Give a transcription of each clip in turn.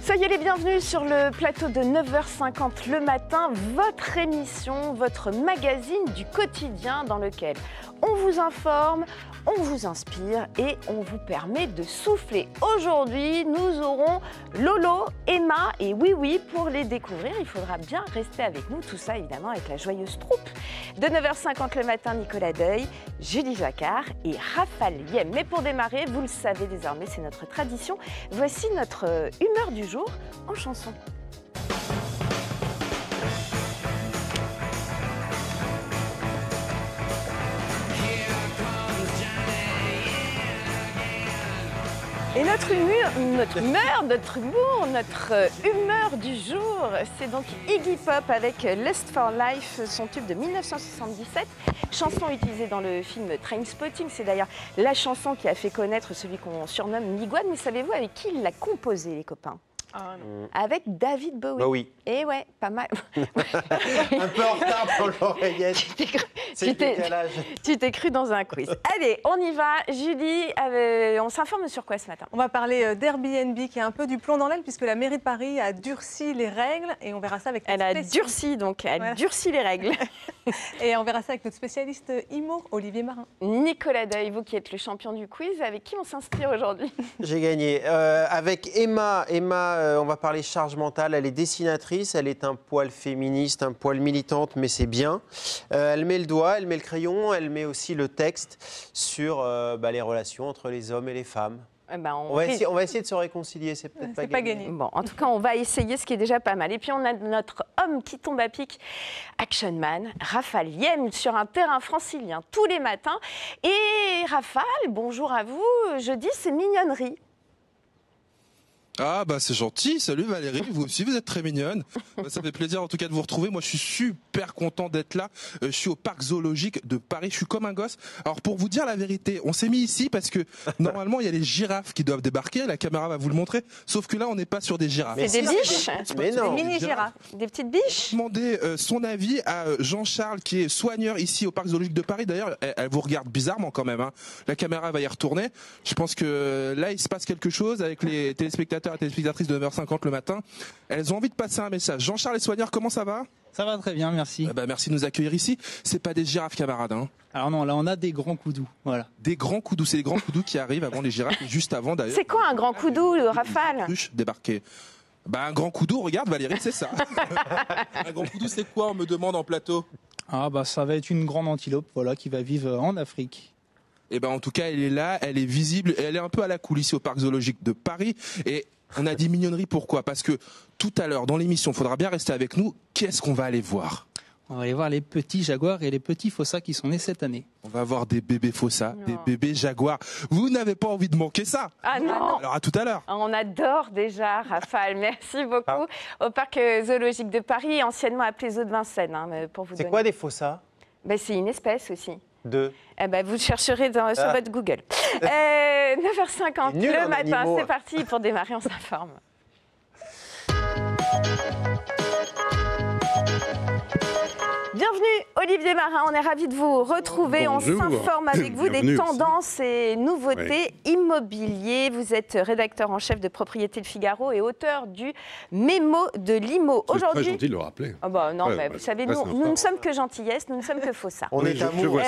Soyez les bienvenus sur le plateau de 9h50 le matin, votre émission, votre magazine du quotidien dans lequel on vous informe, on vous inspire et on vous permet de souffler. Aujourd'hui, nous aurons Lolo, Emma et Oui, pour les découvrir, il faudra bien rester avec nous. Tout ça, évidemment, avec la joyeuse troupe de 9h50 le matin, Nicolas Deuil, Julie Jacquard et Raphaël Yem. Mais pour démarrer, vous le savez désormais, c'est notre tradition. Voici notre humeur du jour en chanson. Et notre humeur du jour, c'est donc Iggy Pop avec Lust for Life, son tube de 1977, chanson utilisée dans le film Trainspotting. C'est d'ailleurs la chanson qui a fait connaître celui qu'on surnomme Niguan. Mais savez-vous avec qui il l'a composé, les copains? Ah, non. Avec David Bowie. Bowie. Et ouais, pas mal. Un peu en retard pour l'oreillette. Tu t'es cru dans un quiz. Allez, on y va. Julie, on s'informe sur quoi ce matin? On va parler d'Airbnb qui a un peu du plomb dans l'aile puisque la mairie de Paris a durci les règles et on verra ça avec notre durci les règles. Et on verra ça avec notre spécialiste IMO, Olivier Marin. Nicolas Deuil, vous qui êtes le champion du quiz, avec qui on s'inspire aujourd'hui? J'ai gagné. Avec Emma, on va parler charge mentale. Elle est dessinatrice, elle est un poil féministe, un poil militante, mais c'est bien. Elle met le doigt, elle met le crayon, elle met aussi le texte sur les relations entre les hommes et les femmes. On va essayer de se réconcilier, c'est peut-être pas gagné. Bon, en tout cas, on va essayer, ce qui est déjà pas mal. Et puis, on a notre homme qui tombe à pic, Action Man, Raphaël Yem, sur un terrain francilien tous les matins. Et Raphaël, bonjour à vous. Jeudi, c'est mignonnerie. Ah bah c'est gentil, salut Valérie, vous aussi vous êtes très mignonne. Ça fait plaisir en tout cas de vous retrouver, moi je suis super content d'être là, je suis au parc zoologique de Paris, je suis comme un gosse. Alors pour vous dire la vérité, on s'est mis ici parce que normalement il y a les girafes qui doivent débarquer, la caméra va vous le montrer, sauf que là on n'est pas sur des girafes. C'est des biches, mais non, des mini-girafes, des petites biches. Je vais demander son avis à Jean-Charles qui est soigneur ici au parc zoologique de Paris, d'ailleurs elle vous regarde bizarrement quand même, hein. La caméra va y retourner, je pense que là il se passe quelque chose avec les téléspectateurs et téléspectatrices de 9h50 le matin. Elles ont envie de passer un message. Jean-Charles, les soigneurs, comment ça va? Ça va très bien, merci. Merci de nous accueillir ici. C'est pas des girafes, camarades, hein? Alors non, là on a des grands coudous, voilà. Des grands coudous, c'est les grands coudous qui arrivent avant les girafes, juste avant d'ailleurs. C'est quoi un grand coudou, Raphaël? Débarquer. Un grand coudou, regarde Valérie, c'est ça. Un grand coudou, c'est quoi, on me demande en plateau? Ah ça va être une grande antilope, voilà, qui va vivre en Afrique. Et en tout cas, elle est là, elle est visible, et elle est un peu à la cool ici au parc zoologique de Paris. Et on a dit mignonnerie, pourquoi? Parce que tout à l'heure, dans l'émission, il faudra bien rester avec nous. Qu'est-ce qu'on va aller voir? On va aller voir les petits jaguars et les petits fossas qui sont nés cette année. On va voir des bébés fossas, des bébés jaguars. Vous n'avez pas envie de manquer ça? Ah non. Alors à tout à l'heure. On adore déjà, Raphaël. Merci beaucoup. Au parc zoologique de Paris, anciennement appelé Zoo de Vincennes. Pour vous c'est quoi des fossas? C'est une espèce aussi. Vous chercherez sur votre Google. 9h50 le matin, animaux. c'est parti pour démarrer, on s'informe. Bienvenue Olivier Marin, on est ravis de vous retrouver. Bonjour. On s'informe avec vous des tendances et nouveautés immobilières. Vous êtes rédacteur en chef de Propriété Le Figaro et auteur du Mémo de l'IMO. C'est très gentil de le rappeler. Vous savez, nous ne sommes que gentillesse, nous ne sommes que faussas. On est amoureux.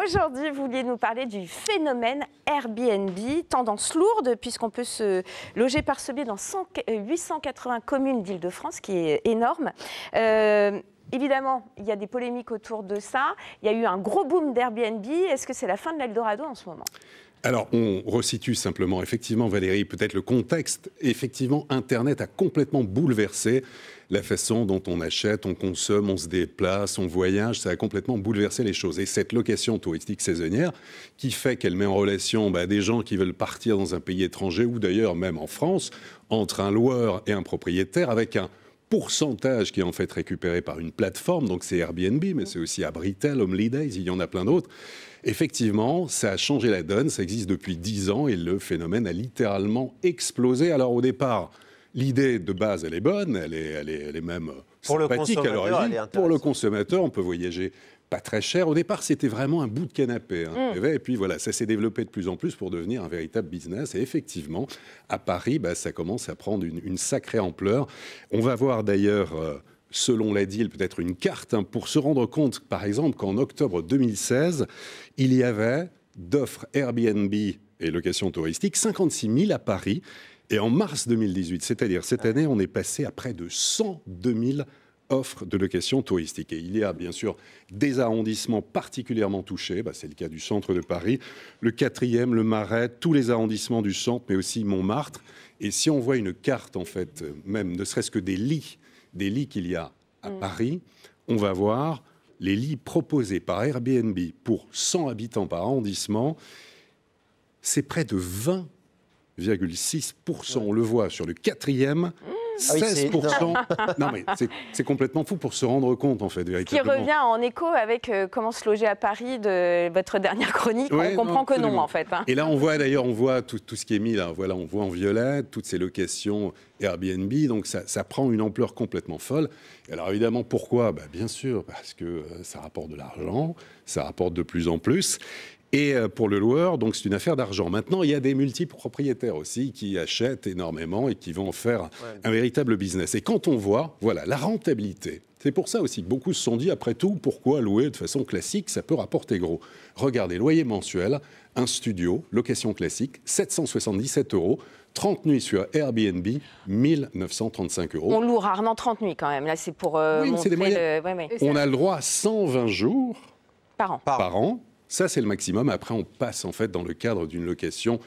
Aujourd'hui, vous vouliez nous parler du phénomène Airbnb, tendance lourde puisqu'on peut se loger par ce biais dans 880 communes d'Île-de-France, qui est énorme. Évidemment, il y a des polémiques autour de ça. Il y a eu un gros boom d'Airbnb. Est-ce que c'est la fin de l'Eldorado en ce moment? Alors, on resitue simplement, effectivement, Valérie, peut-être le contexte. Effectivement, Internet a complètement bouleversé la façon dont on achète, on consomme, on se déplace, on voyage. Ça a complètement bouleversé les choses. Et cette location touristique saisonnière, qui fait qu'elle met en relation des gens qui veulent partir dans un pays étranger, ou d'ailleurs même en France, entre un loueur et un propriétaire, avec un pourcentage qui est en fait récupéré par une plateforme, donc c'est Airbnb, mais c'est aussi Abritel, Holidays, il y en a plein d'autres. Effectivement, ça a changé la donne, ça existe depuis 10 ans et le phénomène a littéralement explosé. Alors au départ, l'idée de base, elle est bonne, elle est même sympathique à l'origine. Pour le consommateur, on peut voyager pas très cher. Au départ, c'était vraiment un bout de canapé. Et puis voilà, ça s'est développé de plus en plus pour devenir un véritable business. Et effectivement, à Paris, ça commence à prendre une sacrée ampleur. On va voir d'ailleurs... selon la DIL, peut-être une carte, pour se rendre compte, par exemple, qu'en octobre 2016, il y avait d'offres Airbnb et location touristique 56 000 à Paris. Et en mars 2018, c'est-à-dire cette année, on est passé à près de 102 000 offres de location touristique. Et il y a bien sûr des arrondissements particulièrement touchés. C'est le cas du centre de Paris, le 4e, le Marais, tous les arrondissements du centre, mais aussi Montmartre. Et si on voit une carte, en fait, même ne serait-ce que des lits qu'il y a à Paris, on va voir les lits proposés par Airbnb pour 100 habitants par arrondissement, c'est près de 20,6%. On le voit sur le 4e, 16%. Non, mais c'est complètement fou pour se rendre compte, en fait, véritablement. Qui revient en écho avec comment se loger à Paris de votre dernière chronique. On comprend que non, en fait. Et là, on voit d'ailleurs, tout ce qui est mis là. Voilà, on voit en violet toutes ces locations Airbnb. Donc, ça prend une ampleur complètement folle. Et alors, évidemment, pourquoi ? Bien sûr, parce que ça rapporte de l'argent, ça rapporte de plus en plus. Et pour le loueur, donc c'est une affaire d'argent. Maintenant, il y a des multipropriétaires aussi qui achètent énormément et qui vont en faire un véritable business. Et quand on voit, voilà, la rentabilité, c'est pour ça aussi que beaucoup se sont dit, après tout, pourquoi louer de façon classique, ça peut rapporter gros. Regardez, loyer mensuel, un studio, location classique, 777 €, 30 nuits sur Airbnb, 1 935 €. On loue rarement 30 nuits quand même. Là, c'est pour c'est des moyens. On a le droit à 120 jours par an. Ça, c'est le maximum. Après, on passe en fait dans le cadre d'une location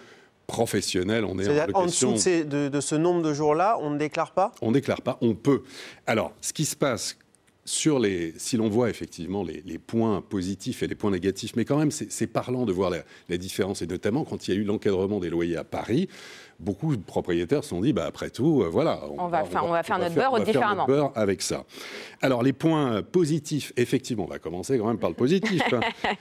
professionnelle. On est en dessous de ce nombre de jours-là, on ne déclare pas ? On ne déclare pas, on peut. Alors, ce qui se passe si l'on voit effectivement les points positifs et les points négatifs, mais quand même, c'est parlant de voir la différence. Et notamment, quand il y a eu l'encadrement des loyers à Paris, beaucoup de propriétaires se sont dit, après tout, voilà, on va faire notre beurre différemment. Notre beurre avec ça. Alors, les points positifs, effectivement, on va commencer quand même par le positif.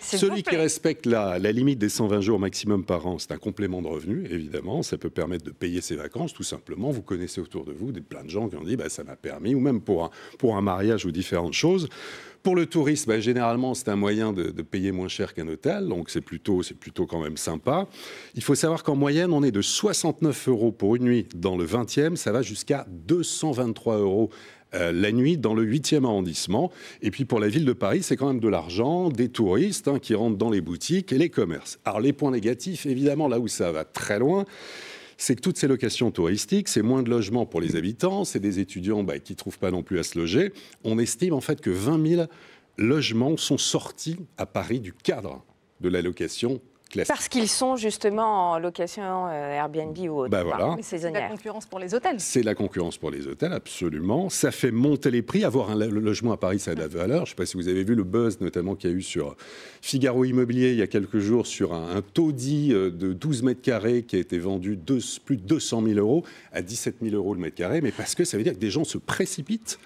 Celui qui respecte la limite des 120 jours maximum par an, c'est un complément de revenu, évidemment. Ça peut permettre de payer ses vacances, tout simplement. Vous connaissez autour de vous plein de gens qui ont dit, ça m'a permis, ou même pour un mariage ou différentes choses. Pour le tourisme, généralement, c'est un moyen de payer moins cher qu'un hôtel, donc c'est plutôt quand même sympa. Il faut savoir qu'en moyenne, on est de 69 € pour une nuit dans le 20e, ça va jusqu'à 223 € la nuit dans le 8e arrondissement. Et puis pour la ville de Paris, c'est quand même de l'argent, des touristes qui rentrent dans les boutiques et les commerces. Alors les points négatifs, évidemment, là où ça va très loin, c'est que toutes ces locations touristiques, c'est moins de logements pour les habitants, c'est des étudiants qui ne trouvent pas non plus à se loger. On estime en fait que 20 000 logements sont sortis à Paris du cadre de la location classique. Parce qu'ils sont justement en location Airbnb ou autre. Voilà. C'est la concurrence pour les hôtels. C'est la concurrence pour les hôtels, absolument. Ça fait monter les prix. Avoir un logement à Paris, ça a de la valeur. Je ne sais pas si vous avez vu le buzz, notamment qu'il y a eu sur Figaro Immobilier il y a quelques jours, sur un taudis de 12 mètres carrés qui a été vendu plus de 200 000 € à 17 000 € le mètre carré. Mais parce que ça veut dire que des gens se précipitent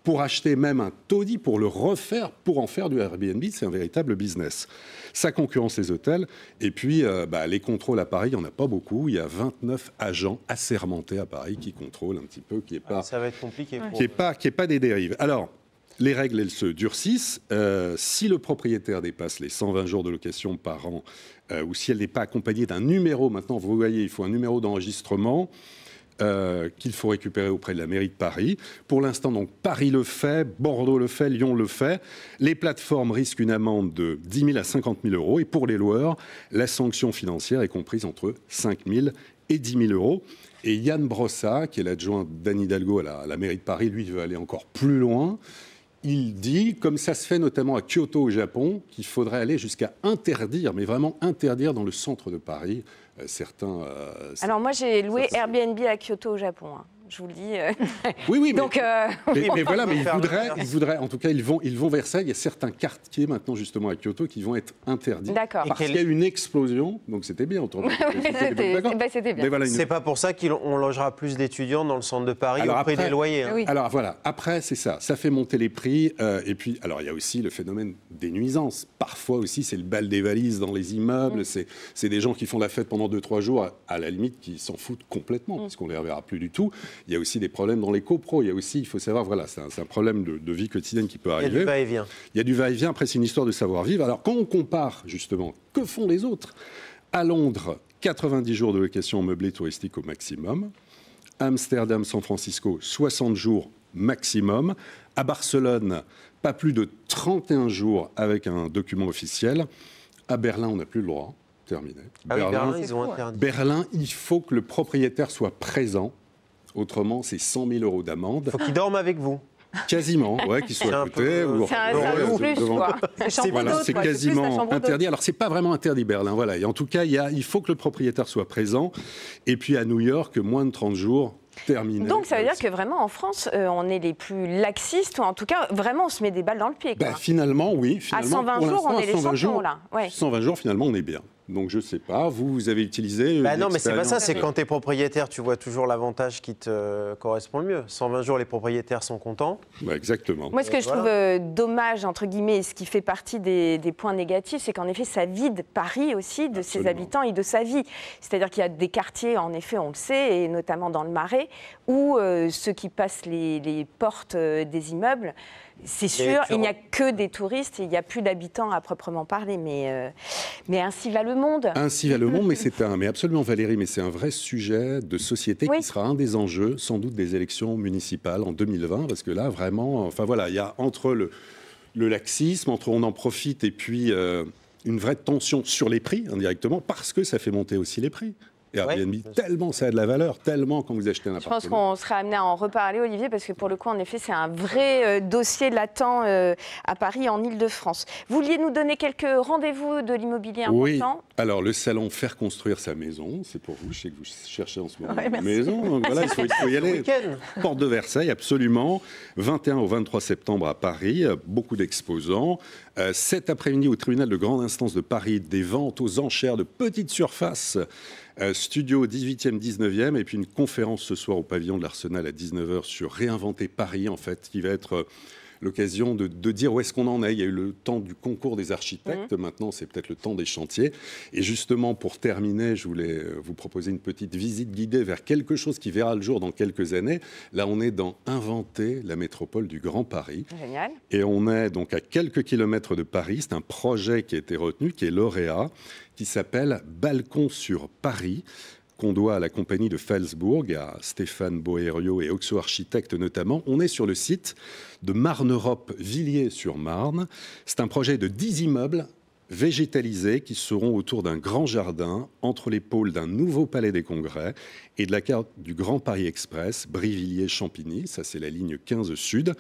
pour acheter même un taudis, pour le refaire, pour en faire du Airbnb. C'est un véritable business. Ça concurrence les hôtels. Et puis, les contrôles à Paris, il n'y en a pas beaucoup. Il y a 29 agents assermentés à Paris qui contrôlent un petit peu, qui n'est pas... ça va être compliqué. Qui n'est pas des dérives. Alors, les règles, elles se durcissent. Si le propriétaire dépasse les 120 jours de location par an, ou si elle n'est pas accompagnée d'un numéro, maintenant, vous voyez, il faut un numéro d'enregistrement, qu'il faut récupérer auprès de la mairie de Paris. Pour l'instant, donc, Paris le fait, Bordeaux le fait, Lyon le fait. Les plateformes risquent une amende de 10 000 à 50 000 €. Et pour les loueurs, la sanction financière est comprise entre 5 000 et 10 000 €. Et Yann Brossat, qui est l'adjoint d'Anne Hidalgo à la mairie de Paris, lui, veut aller encore plus loin. Il dit, comme ça se fait notamment à Kyoto au Japon, qu'il faudrait aller jusqu'à interdire, mais vraiment interdire dans le centre de Paris, certains... Alors moi j'ai loué Airbnb à Kyoto au Japon, je vous le dis. Oui, donc, mais voilà, mais ils voudraient, en tout cas, ils vont vers ça. Il y a certains quartiers maintenant justement à Kyoto qui vont être interdits. D'accord. Parce qu'il y a une explosion, donc c'était bien autour de c'était bien. Voilà, c'est pas pour ça qu'on logera plus d'étudiants dans le centre de Paris au prix des loyers. Oui. Alors voilà, après c'est ça fait monter les prix. Et puis, alors il y a aussi le phénomène des nuisances. Parfois aussi, c'est le bal des valises dans les immeubles. C'est des gens qui font la fête pendant 2-3 jours, à la limite, qui s'en foutent complètement, parce qu'on ne les reverra plus du tout. Il y a aussi des problèmes dans les copros. Il y a aussi, il faut savoir, voilà, c'est un problème de vie quotidienne qui peut arriver. Il y a du va-et-vient. Il y a du va-et-vient. Après, c'est une histoire de savoir-vivre. Alors, quand on compare, justement, que font les autres? À Londres, 90 jours de location meublée touristique au maximum. Amsterdam, San Francisco, 60 jours maximum. À Barcelone, pas plus de 31 jours avec un document officiel. À Berlin, on n'a plus le droit. Terminé. Ah oui, Berlin, ils ont interdit. Berlin, il faut que le propriétaire soit présent. Autrement, c'est 100 000 € d'amende. Il faut qu'ils dorment avec vous. Quasiment, ouais, qu'ils soient à côté. C'est un plus, quoi. C'est quasiment interdit. Alors, c'est pas vraiment interdit, Berlin. Voilà. Et en tout cas, il faut que le propriétaire soit présent. Et puis, à New York, moins de 30 jours. Terminé. Donc ça veut dire que vraiment en France, on est les plus laxistes, ou en tout cas vraiment on se met des balles dans le pied. Quoi. Finalement, oui. Finalement, à 120 jours, on est les champions là. Ouais. 120 jours, finalement, on est bien. Donc je ne sais pas, vous avez utilisé... non, mais c'est pas ça, c'est quand tu es propriétaire, tu vois toujours l'avantage qui te correspond le mieux. 120 jours, les propriétaires sont contents. Exactement. Moi, ce que je trouve dommage, entre guillemets, et ce qui fait partie des points négatifs, c'est qu'en effet, ça vide Paris aussi de ses habitants et de sa vie. C'est-à-dire qu'il y a des quartiers, en effet, on le sait, et notamment dans le Marais, où ceux qui passent les portes des immeubles, c'est sûr, il n'y a que des touristes, il n'y a plus d'habitants à proprement parler, mais ainsi va le monde. Ainsi va le monde, mais absolument Valérie, mais c'est un vrai sujet de société qui sera un des enjeux, sans doute, des élections municipales en 2020, parce que là, vraiment, enfin voilà, il y a entre le laxisme, entre on en profite et puis une vraie tension sur les prix, indirectement, parce que ça fait monter aussi les prix. Et Airbnb, tellement ça a de la valeur, tellement quand vous achetez un appartement. Je pense qu'on sera amené à en reparler, Olivier, parce que pour le coup, en effet, c'est un vrai dossier latent à Paris, en Ile-de-France. Vous vouliez nous donner quelques rendez-vous de l'immobilier importants? Oui, alors le salon Faire construire sa maison, c'est pour vous, je sais que vous cherchez en ce moment une maison, donc voilà, il faut y aller. Porte de Versailles, absolument, 21 au 23 septembre à Paris, beaucoup d'exposants. Cet après-midi, au tribunal de grande instance de Paris, des ventes aux enchères de petites surfaces, studio 18e, 19e, et puis une conférence ce soir au pavillon de l'Arsenal à 19h sur Réinventer Paris, en fait, qui va être l'occasion de dire où est-ce qu'on en est. Il y a eu le temps du concours des architectes, maintenant c'est peut-être le temps des chantiers. Et justement, pour terminer, je voulais vous proposer une petite visite guidée vers quelque chose qui verra le jour dans quelques années. Là, on est dans Inventer la métropole du Grand Paris. Génial. Et on est donc à quelques kilomètres de Paris. C'est un projet qui a été retenu, qui est lauréat, qui s'appelle Balcon sur Paris, qu'on doit à la compagnie de Felsbourg, à Stéphane Boério et Oxo Architectes notamment. On est sur le site de Marne-Europe Villiers-sur-Marne. C'est un projet de 10 immeubles végétalisés qui seront autour d'un grand jardin entre les pôles d'un nouveau palais des congrès et de la carte du Grand Paris Express, Brivilliers-Champigny, ça c'est la ligne 15 sud.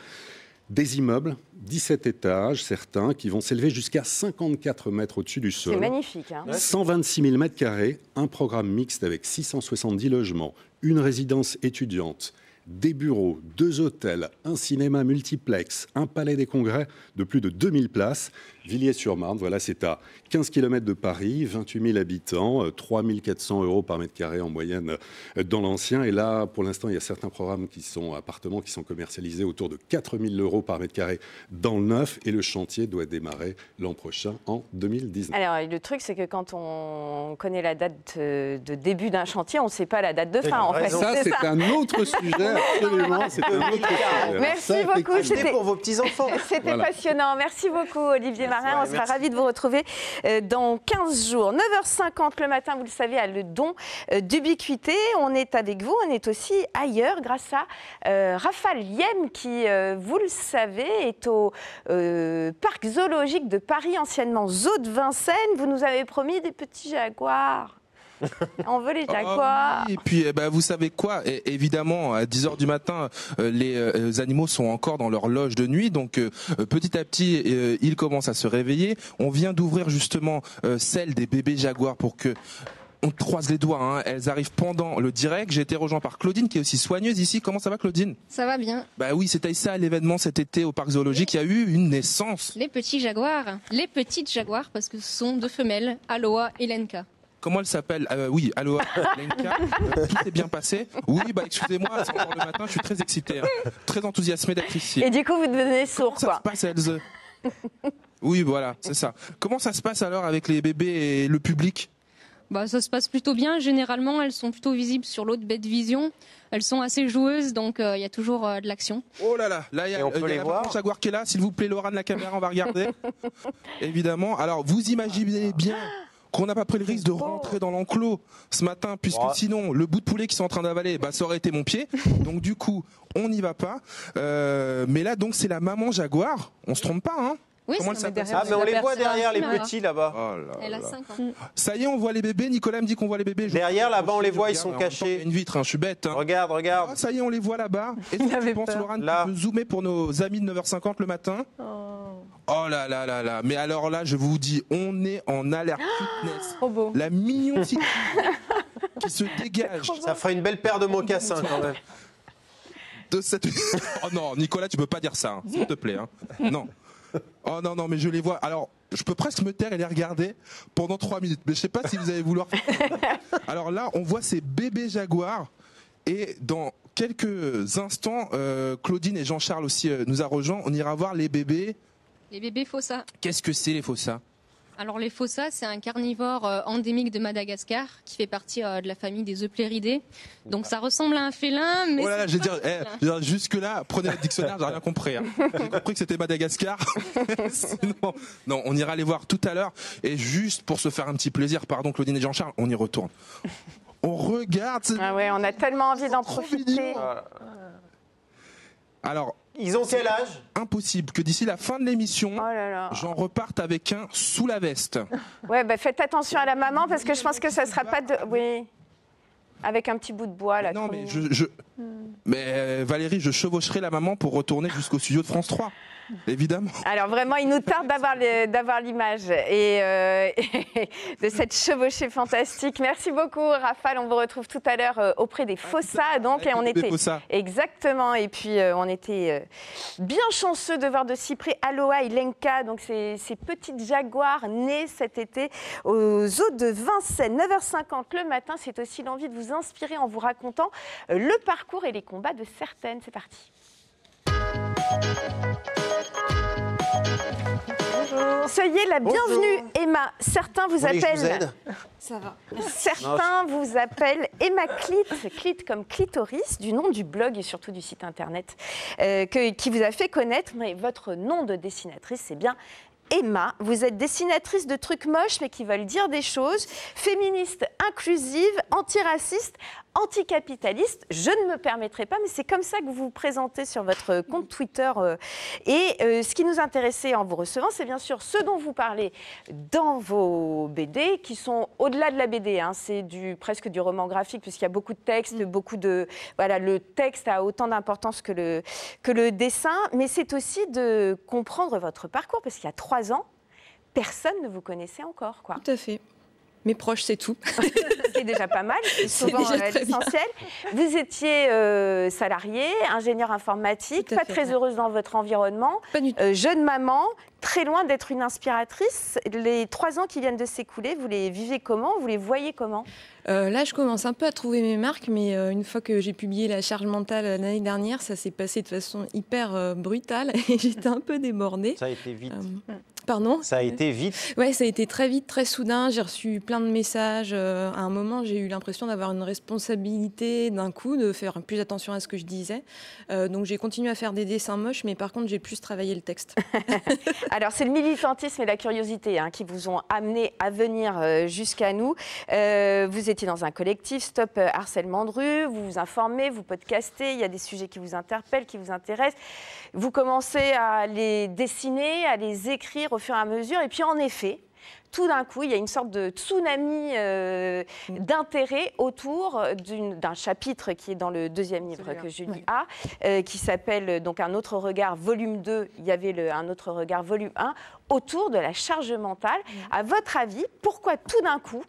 Des immeubles, 17 étages, certains, qui vont s'élever jusqu'à 54 mètres au-dessus du sol. C'est magnifique. 126 000 mètres carrés, un programme mixte avec 670 logements, une résidence étudiante, des bureaux, 2 hôtels, un cinéma multiplex, un palais des congrès de plus de 2000 places. Villiers-sur-Marne, voilà, c'est à 15 km de Paris, 28 000 habitants, 3 400 € par mètre carré en moyenne dans l'ancien. Et là, pour l'instant, il y a certains programmes appartements qui sont commercialisés autour de 4 000 € par mètre carré dans le neuf. Et le chantier doit démarrer l'an prochain, en 2019. Alors, le truc, c'est que quand on connaît la date de début d'un chantier, on ne sait pas la date de fin, en fait. Ça, c'est un autre sujet, absolument. C'est un autre sujet. Merci beaucoup. C'était pour vos petits-enfants. C'était passionnant. Merci beaucoup, Olivier Marin. On sera ravis de vous retrouver dans 15 jours. 9h50 le matin, vous le savez, à Le Don d'Ubiquité. On est avec vous. On est aussi ailleurs grâce à Raphaël Yem qui, vous le savez, est au parc zoologique de Paris, anciennement Zoo de Vincennes. Vous nous avez promis des petits jaguars. On veut les jaguars. Et puis, vous savez quoi? Évidemment, à 10h du matin, les animaux sont encore dans leur loge de nuit. Donc, petit à petit, ils commencent à se réveiller. On vient d'ouvrir justement celle des bébés jaguars pour que... On croise les doigts, hein. Elles arrivent pendant le direct. J'ai été rejoint par Claudine qui est aussi soigneuse ici. Comment ça va, Claudine? Ça va bien. Bah oui, c'était ça l'événement cet été au parc zoologique. Il y a eu une naissance. Les petits jaguars. Les petites jaguars parce que ce sont 2 femelles, Aloha et Lenka. Comment elle s'appelle? Oui, Aloha, Lenka. Tout s'est bien passé? Oui, excusez-moi, c'est encore le matin, je suis très excité, hein. Très enthousiasmé d'être ici. Et du coup, vous devenez sourd, quoi. Comment ça se passe, Else? Oui, voilà, c'est ça. Comment ça se passe alors avec les bébés et le public? Bah, ça se passe plutôt bien. Généralement, elles sont plutôt visibles sur l'autre baie de vision. Elles sont assez joueuses, donc il y a toujours de l'action. Oh là là, là il y a, Et on peut les la voir. maman Jaguar qui est là. S'il vous plaît, Laura de la caméra, on va regarder. Évidemment. Alors, vous imaginez bien qu'on n'a pas pris le risque de rentrer dans l'enclos ce matin, puisque sinon, le bout de poulet qu'ils sont en train d'avaler, bah, ça aurait été mon pied. Donc du coup, on n'y va pas. Mais là, donc, c'est la maman Jaguar. On se trompe pas, hein? Oui, Comment c'est elle s'appelle? Ah, mais on les voit derrière, les Là. petits, là-bas. Oh là Elle a là. 5 ans. Ça y est, on voit les bébés. Nicolas me dit qu'on voit les bébés. Derrière, là-bas, on les voit, ils Regarde, sont en même temps, cachés. il y a une vitre, hein, je suis bête. Hein. Regarde, regarde. Ah, ça y est, on les voit là-bas. Est-ce que avait tu penses, peur. Laurent, Là. tu peux zoomer pour nos amis de 9h50 le matin? Oh là là là là. Mais alors là, je vous dis, on est en alerte fitness. Trop beau. La mignoncité qui se dégage Ça ferait une belle paire de mocassins, quand même. de cette... Oh non, Nicolas, tu peux pas dire ça, hein, s'il te plaît. Hein. Non. Oh non, non, mais je les vois. Alors, je peux presque me taire et les regarder pendant 3 minutes. Mais je sais pas si vous allez vouloir faire. Alors là, on voit ces bébés jaguars. Et dans quelques instants, Claudine et Jean-Charles aussi nous a rejoints. On ira voir les bébés. Les bébés fossas. Qu'est-ce que c'est les fossas? Alors les fossas, c'est un carnivore endémique de Madagascar qui fait partie de la famille des Eupléridae. Donc ça ressemble à un félin, mais Oh là là, c'est je pas veux un félin. dire, jusque-là, prenez le dictionnaire, j'ai rien compris. Hein. J'ai compris que c'était Madagascar. Sinon, non, on ira les voir tout à l'heure. Et juste pour se faire un petit plaisir, pardon Claudine et Jean-Charles, on y retourne. On regarde. Ah ouais, on a tellement envie d'en Trop profiter. mignon. Alors, Ils ont quel âge? impossible que d'ici la fin de l'émission, Oh là là. j'en reparte avec un sous la veste. Ouais, bah faites attention à la maman parce que je pense que ça sera pas de. Oui. Avec un petit bout de bois là. Non, trop mais mignon. mais Valérie, je chevaucherai la maman pour retourner jusqu'au studio de France 3. Évidemment. Alors vraiment, il nous tarde d'avoir l'image et de cette chevauchée fantastique. Merci beaucoup, Rafale. On vous retrouve tout à l'heure auprès des fossas. Donc, et on Avec les était fossas. exactement. Et puis on était bien chanceux de voir de si près Aloha et Lenka, donc ces petites jaguars nées cet été aux eaux de Vincennes. 9h50 le matin. C'est aussi l'envie de vous inspirer en vous racontant le parcours et les combats de certaines. C'est parti. Soyez la bienvenue, Emma. Certains vous voulez que je vous appellent. aide? Ça va. Certains vous appellent Emma Clit, Clit comme clitoris, du nom du blog et surtout du site internet qui vous a fait connaître. Mais votre nom de dessinatrice, c'est bien Emma. Vous êtes dessinatrice de trucs moches mais qui veulent dire des choses, féministe, inclusive, antiraciste, anticapitaliste. Je ne me permettrai pas, mais c'est comme ça que vous vous présentez sur votre compte Twitter. Ce qui nous intéressait en vous recevant, c'est bien sûr ce dont vous parlez dans vos BD, qui sont au-delà de la BD. Hein, c'est presque du roman graphique, puisqu'il y a beaucoup de textes, beaucoup de... Voilà, le texte a autant d'importance que le dessin, mais c'est aussi de comprendre votre parcours, parce qu'il y a 3 ans, personne ne vous connaissait encore, quoi. Tout à fait. Mes proches, c'est tout. C'est déjà pas mal, c'est souvent déjà très bien. l'essentiel. Vous étiez salarié, ingénieur informatique, Tout à pas fait, très ouais. heureuse dans votre environnement, Pas du tout. jeune maman, très loin d'être une inspiratrice. Les 3 ans qui viennent de s'écouler, vous les vivez comment? Vous les voyez comment? Là, je commence un peu à trouver mes marques, mais une fois que j'ai publié La charge mentale l'année dernière, ça s'est passé de façon hyper brutale et j'étais un peu débordée. Ça a été vite. Pardon? Ça a été vite. Ouais, ça a été très vite, très soudain. J'ai reçu plein de messages. À un moment, j'ai eu l'impression d'avoir une responsabilité d'un coup, de faire plus attention à ce que je disais. Donc, j'ai continué à faire des dessins moches, mais par contre, j'ai plus travaillé le texte. Alors, c'est le militantisme et la curiosité qui vous ont amené à venir jusqu'à nous. Vous étiez dans un collectif, Stop Harcèlement de rue, vous vous informez, vous podcastez, il y a des sujets qui vous interpellent, qui vous intéressent. Vous commencez à les dessiner, à les écrire au fur et à mesure. Et puis, en effet, tout d'un coup, il y a une sorte de tsunami d'intérêt autour d'un chapitre qui est dans le 2e livre que Julie a, qui s'appelle donc Un autre regard, volume 2. Il y avait Un autre regard, volume 1, autour de la charge mentale. À votre avis, pourquoi tout d'un coup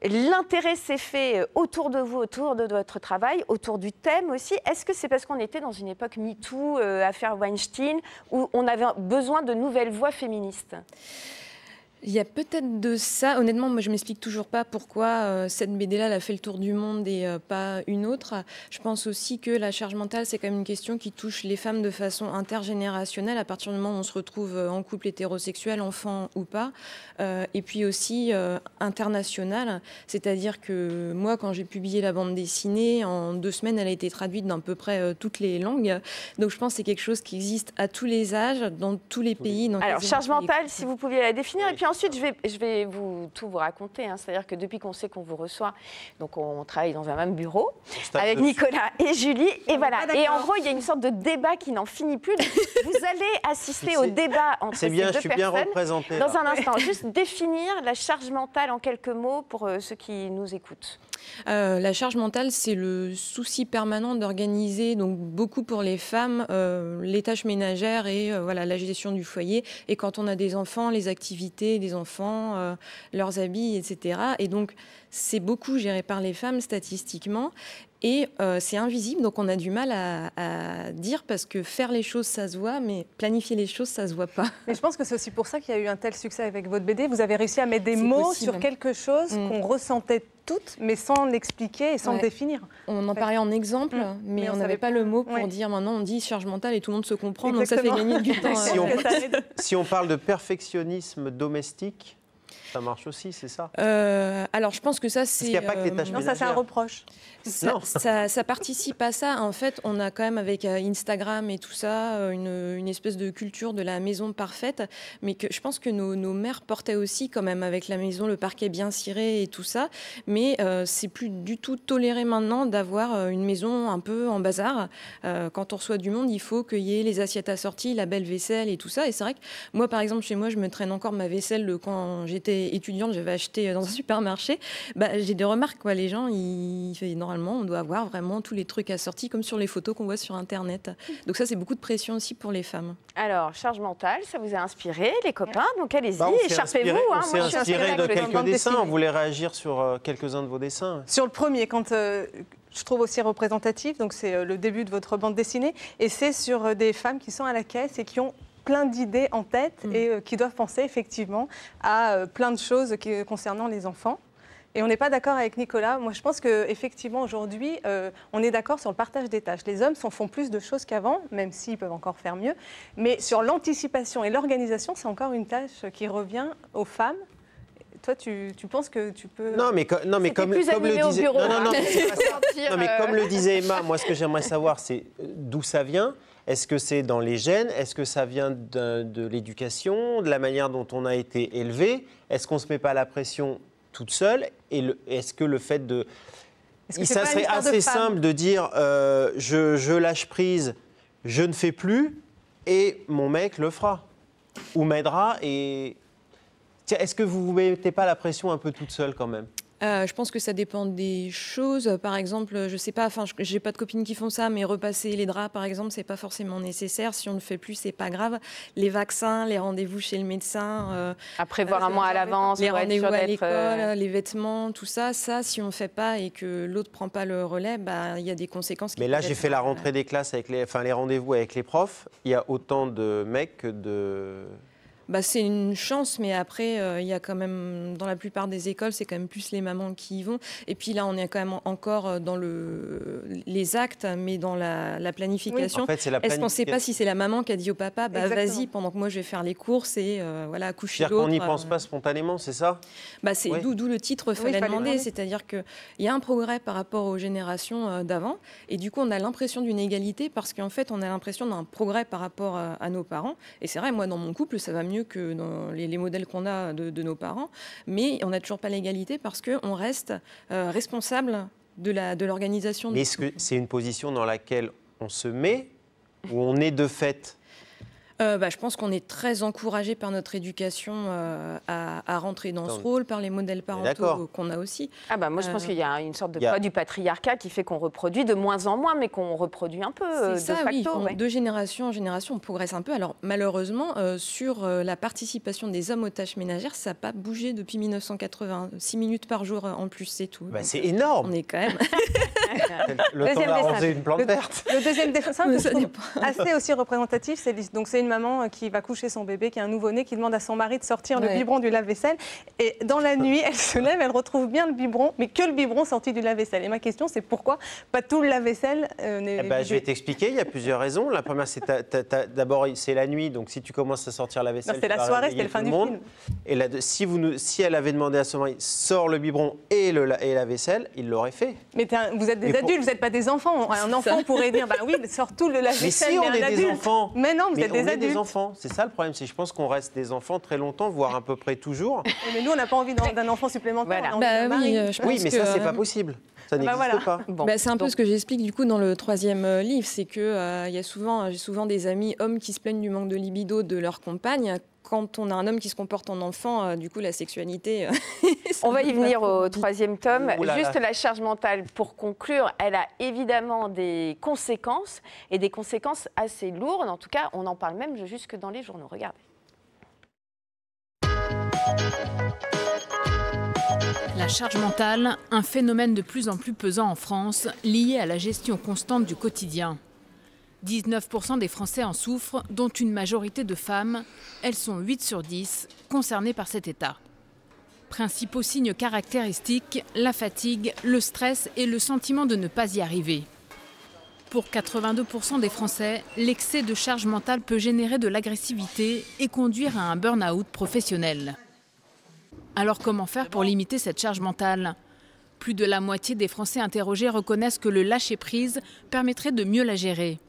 l'intérêt s'est fait autour de vous, autour de votre travail, autour du thème aussi? Est-ce que c'est parce qu'on était dans une époque MeToo, affaire Weinstein, où on avait besoin de nouvelles voix féministes? Il y a peut-être de ça. Honnêtement, moi, je ne m'explique toujours pas pourquoi cette BD-là elle a fait le tour du monde et pas une autre. Je pense aussi que la charge mentale, c'est quand même une question qui touche les femmes de façon intergénérationnelle à partir du moment où on se retrouve en couple hétérosexuel, enfant ou pas. Et puis aussi internationale. C'est-à-dire que moi, quand j'ai publié la bande dessinée, en 2 semaines, elle a été traduite dans à peu près toutes les langues. Donc je pense que c'est quelque chose qui existe à tous les âges, dans tous les pays. Alors, charge mentale, si vous pouviez la définir. Et puis ensuite, je vais tout vous raconter. C'est-à-dire que depuis qu'on sait qu'on vous reçoit, donc on travaille dans un même bureau avec Nicolas et Julie. Et voilà. Et en gros, il y a une sorte de débat qui n'en finit plus. Donc, vous allez assister au débat entre ces deux personnes. Je suis bien représenté. Dans un instant, juste définir la charge mentale en quelques mots pour ceux qui nous écoutent. La charge mentale, c'est le souci permanent d'organiser, donc beaucoup pour les femmes, les tâches ménagères et voilà, la gestion du foyer. Et quand on a des enfants, les activités des enfants, leurs habits, etc. Et donc, c'est beaucoup géré par les femmes statistiquement. Et c'est invisible, donc on a du mal à dire parce que faire les choses, ça se voit, mais planifier les choses, ça se voit pas. Mais je pense que c'est aussi pour ça qu'il y a eu un tel succès avec votre BD. Vous avez réussi à mettre des mots sur quelque chose qu'on ressentait toutes, mais sans l'expliquer et sans le définir. On en parlait en exemple, mais on n'avait pas le mot pour dire maintenant on dit charge mentale et tout le monde se comprend, exactement. Donc ça fait gagner du temps. Si on parle de perfectionnisme domestique, ça marche aussi, c'est ça? Alors, je pense que ça, c'est... Parce qu'il n'y a pas que les tâches ménagères. Non, ça, c'est un reproche. Ça participe à ça. En fait, on a quand même, avec Instagram et tout ça, une espèce de culture de la maison parfaite, mais que je pense que nos mères portaient aussi quand même avec la maison, le parquet bien ciré et tout ça. Mais c'est plus du tout toléré maintenant d'avoir une maison un peu en bazar. Quand on reçoit du monde, il faut qu'il y ait les assiettes assorties, la belle vaisselle et tout ça. Et c'est vrai que moi, par exemple, chez moi, je me traîne encore ma vaisselle quand j'étais étudiante, j'avais acheté dans un supermarché. J'ai des remarques, quoi. Les gens, normalement, on doit avoir vraiment tous les trucs assortis comme sur les photos qu'on voit sur Internet. Donc ça, c'est beaucoup de pression aussi pour les femmes. Alors, charge mentale, ça vous a inspiré, les copains? Donc allez-y, écharpez-vous. On s'est inspiré de quelques dessins. On voulait réagir sur quelques-uns de vos dessins. Sur le premier, quand je trouve aussi représentatif, donc c'est le début de votre bande dessinée, et c'est sur des femmes qui sont à la caisse et qui ont plein d'idées en tête et qui doivent penser effectivement à plein de choses concernant les enfants. Et on n'est pas d'accord avec Nicolas. Moi, je pense qu'effectivement, aujourd'hui, on est d'accord sur le partage des tâches. Les hommes font plus de choses qu'avant, même s'ils peuvent encore faire mieux. Mais sur l'anticipation et l'organisation, c'est encore une tâche qui revient aux femmes. Toi, tu penses que tu peux... Non, mais comme le disait... comme le disait Emma, moi, ce que j'aimerais savoir, c'est d'où ça vient. Est-ce que c'est dans les gènes? Est-ce que ça vient de l'éducation, de la manière dont on a été élevé? Est-ce qu'on ne se met pas la pression toute seule? Et est-ce que le fait de... Ça serait assez simple de dire je lâche prise, je ne fais plus, et mon mec le fera. Ou m'aidera. Et... Tiens, est-ce que vous ne vous mettez pas la pression un peu toute seule quand même? Je pense que ça dépend des choses. Par exemple, je sais pas, j'ai pas de copines qui font ça, mais repasser les draps, par exemple, c'est pas forcément nécessaire. Si on ne le fait plus, c'est pas grave. Les vaccins, les rendez-vous chez le médecin, à prévoir un mois à l'avance, les rendez-vous à l'école, les vêtements, tout ça, si on fait pas et que l'autre prend pas le relais, il y a des conséquences. Mais là, j'ai fait la rentrée des classes avec les rendez-vous avec les profs. Il y a autant de mecs que de... C'est une chance, mais après, il y a quand même, dans la plupart des écoles, c'est quand même plus les mamans qui y vont. Et puis là, on est quand même encore dans les actes, mais dans la planification. Oui. En fait, c'est la Est-ce qu'on ne sait pas si c'est la maman qui a dit au papa, vas-y, pendant que moi je vais faire les courses et coucher l'autre. C'est-à-dire qu'on n'y pense pas spontanément, c'est ça? C'est d'où le titre, fallait demander. C'est-à-dire qu'il y a un progrès par rapport aux générations d'avant. Et du coup, on a l'impression d'une égalité parce qu'en fait, on a l'impression d'un progrès par rapport à nos parents. Et c'est vrai, moi, dans mon couple, ça va mieux que dans les modèles qu'on a de nos parents, mais on n'a toujours pas l'égalité parce qu'on reste responsable de l'organisation. Mais est-ce que c'est une position dans laquelle on se met ou on est de fait? Je pense qu'on est très encouragé par notre éducation à rentrer dans ce rôle, par les modèles parentaux qu'on a aussi. Moi, je pense qu'il y a une sorte de poids du patriarcat qui fait qu'on reproduit de moins en moins, mais qu'on reproduit un peu de facto. Oui. De génération en génération, on progresse un peu. Alors, malheureusement, sur la participation des hommes aux tâches ménagères, ça n'a pas bougé depuis 1980. 6 minutes par jour en plus, c'est tout. C'est énorme. On est quand même... Le temps Deuxième d'arroser dessin. une plante verte. Le deuxième dessin que je Ça trouve dépend. assez aussi représentatif, c'est une maman qui va coucher son bébé, qui est un nouveau-né, qui demande à son mari de sortir le Ouais. biberon du lave-vaisselle. Et dans la nuit, elle se lève, elle retrouve bien le biberon, mais que le biberon sorti du lave-vaisselle. Et ma question, c'est pourquoi pas tout le lave-vaisselle n'est Eh ben, je vais vidé. t'expliquer, il y a plusieurs raisons. La première, c'est d'abord, c'est la nuit, donc si tu commences à sortir la vaisselle, Non, c'était tu la vas soirée, réveiller c'était le fin tout du monde. film. Et si elle avait demandé à son mari, sors le biberon et la vaisselle, il l'aurait fait. Mais vous êtes des Mais adultes, vous n'êtes pas des enfants. Un enfant pourrait dire, bah oui, mais sors tout le Mais lave-vaisselle, si, on un est des adulte. enfants. Mais non, vous Mais êtes on des est adultes. des enfants. C'est ça le problème, c'est que je pense qu'on reste des enfants très longtemps, voire à peu près toujours. Mais nous, on n'a pas envie d'un enfant supplémentaire. Voilà. On a envie d'un mari. Je Oui, pense mais que, ça, c'est pas possible. Ça n'existe voilà. pas. Bon. Bah, c'est un peu Donc, ce que j'explique du coup dans le 3e livre, c'est que j'ai souvent des amis hommes qui se plaignent du manque de libido de leur compagne. Quand on a un homme qui se comporte en enfant, du coup la sexualité. on va y venir au 3e tome. Ouh là là. Juste la charge mentale, pour conclure, elle a évidemment des conséquences, et des conséquences assez lourdes. En tout cas, on en parle même jusque dans les journaux. Regardez. La charge mentale, un phénomène de plus en plus pesant en France, lié à la gestion constante du quotidien. 19% des Français en souffrent, dont une majorité de femmes. Elles sont 8 sur 10 concernées par cet état. Principaux signes caractéristiques, la fatigue, le stress et le sentiment de ne pas y arriver. Pour 82% des Français, l'excès de charge mentale peut générer de l'agressivité et conduire à un burn-out professionnel. Alors comment faire pour limiter cette charge mentale ? Plus de la moitié des Français interrogés reconnaissent que le lâcher-prise permettrait de mieux la gérer.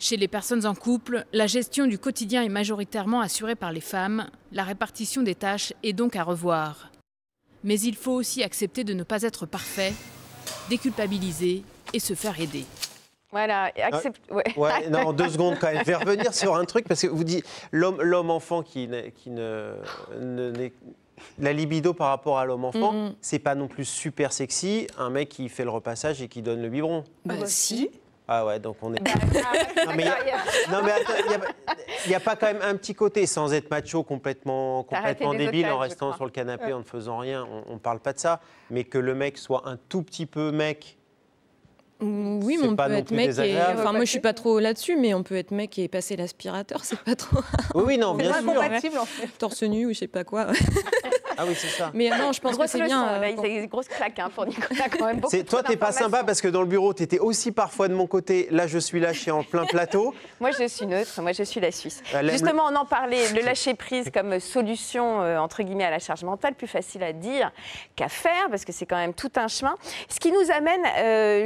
Chez les personnes en couple, la gestion du quotidien est majoritairement assurée par les femmes. La répartition des tâches est donc à revoir. Mais il faut aussi accepter de ne pas être parfait, déculpabiliser et se faire aider. Voilà, accepte. Ouais. Ouais, non, 2 secondes quand même. Je vais revenir sur un truc parce que vous dites l'homme-enfant la libido par rapport à l'homme-enfant, c'est pas non plus super sexy. Un mec qui fait le repassage et qui donne le biberon. Bah, si. Ah ouais, donc on est. Non mais il n'y a pas quand même un petit côté, sans être macho complètement T'as arrêté débile les en otages, je restant crois. sur le canapé en ne faisant rien. On ne parle pas de ça, mais que le mec soit un tout petit peu mec. Oui, C'est mais on pas peut non être plus mec et... désagréable. Enfin, moi, je suis pas trop là-dessus, mais on peut être mec et passer l'aspirateur, c'est pas trop Oui, non, C'est bien pas sûr. incompatible, en fait. torse nu ou je sais pas quoi. Ah oui, c'est ça. Mais non, je pense que Grosse c'est leçon, bien. là, il y a des grosses claques pour Nicolas quand même. Beaucoup Toi, trop t'es pas sympa d'informations. parce que dans le bureau, tu étais aussi parfois de mon côté. Là, je suis lâché en plein plateau. Moi, je suis neutre. Moi, je suis la Suisse. Elle aime Justement, on en parlait. Le lâcher-prise comme solution, entre guillemets, à la charge mentale, plus facile à dire qu'à faire, parce que c'est quand même tout un chemin. Ce qui nous amène,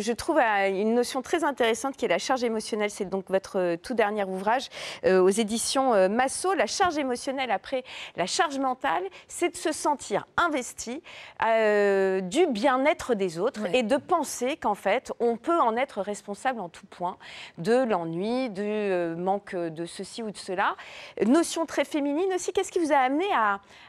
je trouve, à une notion très intéressante qui est la charge émotionnelle. C'est donc votre tout dernier ouvrage aux éditions Massot. La charge émotionnelle après la charge mentale, c'est de se sentir investi du bien-être des autres et de penser qu'en fait, on peut en être responsable en tout point de l'ennui, du manque de ceci ou de cela. Notion très féminine aussi. Qu'est-ce qui vous a amené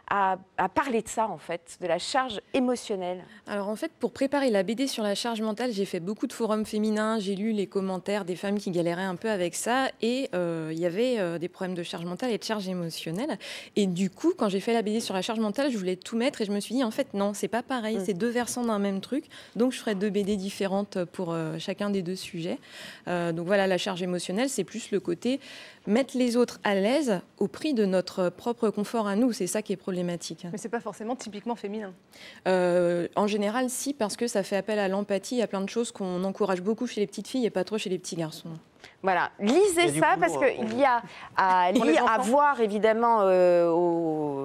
à parler de ça, en fait, de la charge émotionnelle? Alors en fait, pour préparer la BD sur la charge mentale, j'ai fait beaucoup de forums féminins, j'ai lu les commentaires des femmes qui galéraient un peu avec ça, et il y avait des problèmes de charge mentale et de charge émotionnelle. Et du coup, quand j'ai fait la BD sur la charge mentale, je voulais tout mettre, et je me suis dit, en fait, non, c'est pas pareil, c'est 2 versants d'un même truc, donc je ferai 2 BD différentes pour chacun des 2 sujets. Donc voilà, la charge émotionnelle, c'est plus le côté mettre les autres à l'aise au prix de notre propre confort à nous, c'est ça qui est problématique. Mais c'est pas forcément typiquement féminin. En général, si, parce que ça fait appel à l'empathie, à plein de choses qu'on encourage beaucoup chez les petites filles et pas trop chez les petits garçons. Voilà, Il y lisez a du ça boulot, parce hein, qu'il y a à Pour les lire, à enfants. voir évidemment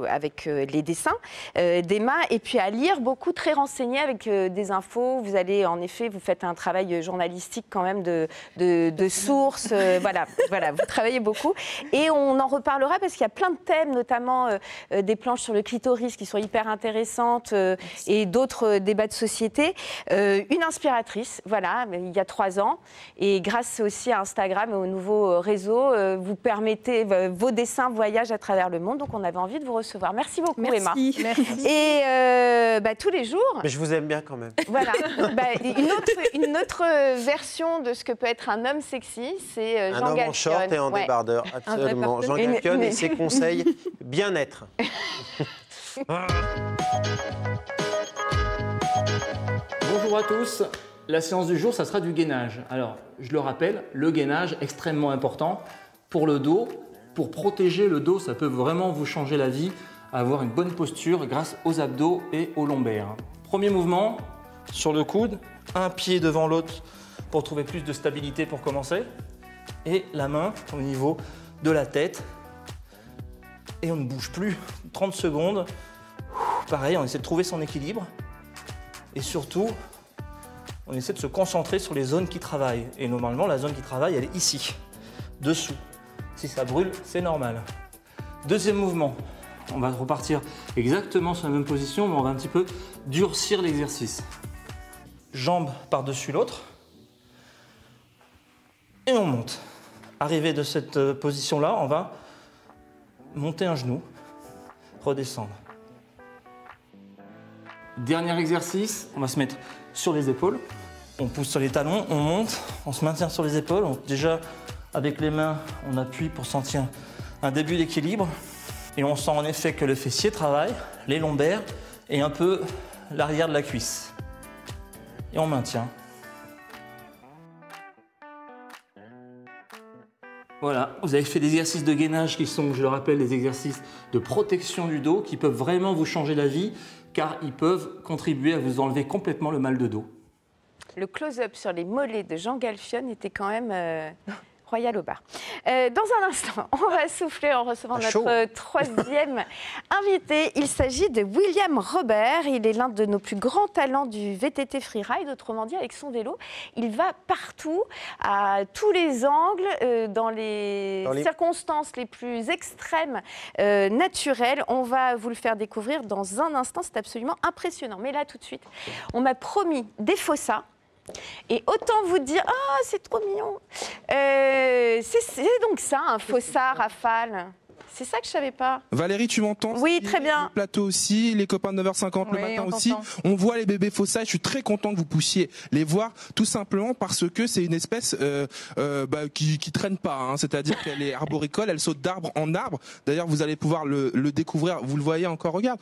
avec les dessins d'Emma, et puis à lire beaucoup, très renseigné avec des infos. Vous allez en effet, vous faites un travail journalistique quand même de sources. Voilà, vous travaillez beaucoup. Et on en reparlera parce qu'il y a plein de thèmes, notamment des planches sur le clitoris qui sont hyper intéressantes et d'autres débats de société. Une inspiratrice, voilà, il y a 3 ans. Et grâce aussi à Instagram et aux nouveaux réseaux, vous permettez, vos dessins voyagent à travers le monde. Donc on avait envie de vous recevoir. Merci beaucoup, Emma. Merci. Et tous les jours, Mais je vous aime bien quand même. voilà, une autre version de ce que peut être un homme sexy, c'est Un Jean homme en Galpion. short et en Ouais. débardeur, absolument. Jean partenaire. Galpion et ses conseils bien-être. Bonjour à tous. la séance du jour, ça sera du gainage. Alors, je le rappelle, le gainage, extrêmement important pour le dos. Pour protéger le dos, ça peut vraiment vous changer la vie, avoir une bonne posture grâce aux abdos et aux lombaires. Premier mouvement, sur le coude, un pied devant l'autre pour trouver plus de stabilité pour commencer. Et la main au niveau de la tête. Et on ne bouge plus. 30 secondes. Pareil, on essaie de trouver son équilibre. Et surtout, on essaie de se concentrer sur les zones qui travaillent. Et normalement, la zone qui travaille, elle est ici, dessous. Si ça brûle, c'est normal. Deuxième mouvement. On va repartir exactement sur la même position, mais on va un petit peu durcir l'exercice. Jambe par-dessus l'autre. Et on monte. Arrivé de cette position-là, on va monter un genou, redescendre. Dernier exercice, on va se mettre sur les épaules. On pousse sur les talons, on monte, on se maintient sur les épaules. Déjà, avec les mains, on appuie pour sentir un début d'équilibre. Et on sent en effet que le fessier travaille, les lombaires et un peu l'arrière de la cuisse. Et on maintient. Voilà, vous avez fait des exercices de gainage qui sont, je le rappelle, des exercices de protection du dos qui peuvent vraiment vous changer la vie car ils peuvent contribuer à vous enlever complètement le mal de dos. Le close-up sur les mollets de Jean Galfione était quand même royal au bar. Dans un instant, on va souffler en recevant notre troisième invité. Il s'agit de William Robert. Il est l'un de nos plus grands talents du VTT Freeride. Autrement dit, avec son vélo, il va partout, à tous les angles, dans les circonstances les plus extrêmes, naturelles. On va vous le faire découvrir dans un instant. C'est absolument impressionnant. Mais là, tout de suite, on m'a promis des fossas. Et autant vous dire, ah, c'est trop mignon. C'est donc ça, un fossat, Rafale. C'est ça que je savais pas. Valérie, tu m'entends? Oui, très bien. Le plateau aussi, les copains de 9h50 le matin aussi. On voit les bébés fossats. Je suis très content que vous puissiez les voir, tout simplement parce que c'est une espèce qui traîne pas. Hein. C'est-à-dire qu'elle est arboricole, elle saute d'arbre en arbre. D'ailleurs, vous allez pouvoir le découvrir. Vous le voyez encore. Regarde.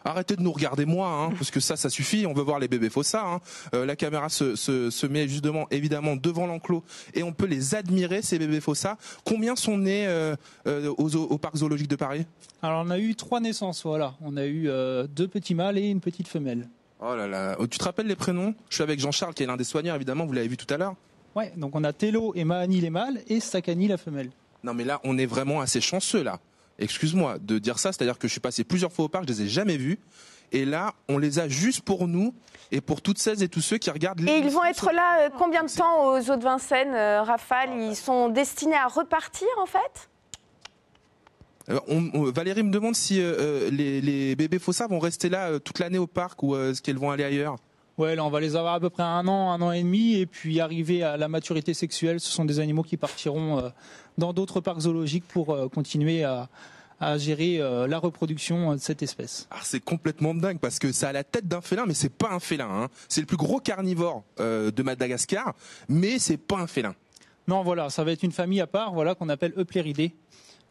Arrêtez de nous regarder moi, hein, parce que ça suffit. On veut voir les bébés fossats. Hein. La caméra se met justement, évidemment, devant l'enclos et on peut les admirer, ces bébés fossats. Combien sont nés au parc zoologique de Paris? Alors on a eu 3 naissances, voilà. On a eu 2 petits mâles et une petite femelle. Oh là là, tu te rappelles les prénoms? Je suis avec Jean-Charles qui est l'un des soigneurs, évidemment, vous l'avez vu tout à l'heure. Ouais, donc on a Tello et Mahani les mâles et Sakani la femelle. Non mais là, on est vraiment assez chanceux là. Excuse-moi de dire ça, c'est-à-dire que je suis passé plusieurs fois au parc, je les ai jamais vus. Et là, on les a juste pour nous et pour toutes celles et tous ceux qui regardent les... Et ils vont être là combien de temps aux Zoo de Vincennes, Rafale? Ils sont destinés à repartir en fait? Valérie me demande si les bébés fossats vont rester là toute l'année au parc ou est-ce qu'elles vont aller ailleurs? Ouais, là on va les avoir à peu près 1 an et demi, et puis arriver à la maturité sexuelle, ce sont des animaux qui partiront dans d'autres parcs zoologiques pour continuer à gérer la reproduction de cette espèce. Alors c'est complètement dingue parce que ça a la tête d'un félin, mais c'est pas un félin. Hein. C'est le plus gros carnivore de Madagascar, mais c'est pas un félin. Non, voilà, ça va être une famille à part, voilà, qu'on appelle Eupléridés.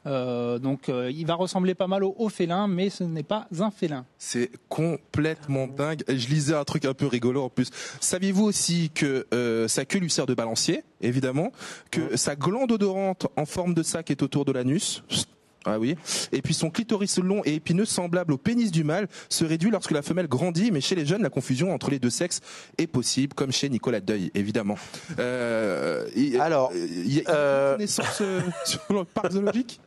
Donc il va ressembler pas mal au félin, mais ce n'est pas un félin. C'est complètement dingue. Je lisais un truc un peu rigolo en plus. Saviez-vous aussi que sa queue lui sert de balancier, évidemment, que sa glande odorante en forme de sac est autour de l'anus. Ah oui. Et puis son clitoris long et épineux semblable au pénis du mâle se réduit lorsque la femelle grandit, mais chez les jeunes, la confusion entre les deux sexes est possible, comme chez Nicolas Deuil, évidemment. Alors, il y a une naissance sur le parc zoologique?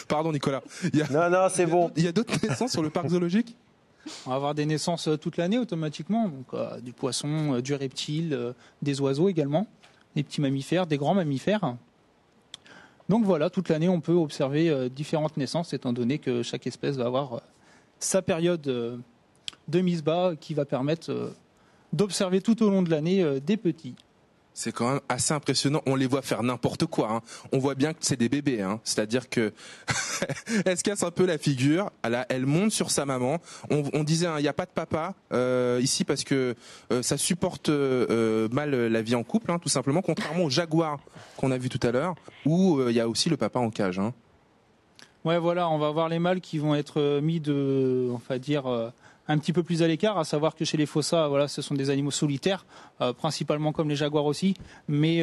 Pardon Nicolas. Non, c'est bon. Il y a d'autres naissances sur le parc zoologique? On va avoir des naissances toute l'année automatiquement, donc du poisson, du reptile, des oiseaux également, des petits mammifères, des grands mammifères. Donc voilà, toute l'année on peut observer différentes naissances, étant donné que chaque espèce va avoir sa période de mise bas qui va permettre d'observer tout au long de l'année des petits. C'est quand même assez impressionnant. On les voit faire n'importe quoi. Hein. On voit bien que c'est des bébés. Hein. C'est-à-dire que elle se casse un peu la figure. Elle monte sur sa maman. On disait, il n'y a pas de papa ici parce que ça supporte mal la vie en couple, hein, tout simplement. Contrairement au jaguar qu'on a vu tout à l'heure, où il y a aussi le papa en cage. Hein. Ouais, voilà, on va voir les mâles qui vont être mis de, on va dire, un petit peu plus à l'écart, à savoir que chez les fossas, voilà, ce sont des animaux solitaires, principalement comme les jaguars aussi, mais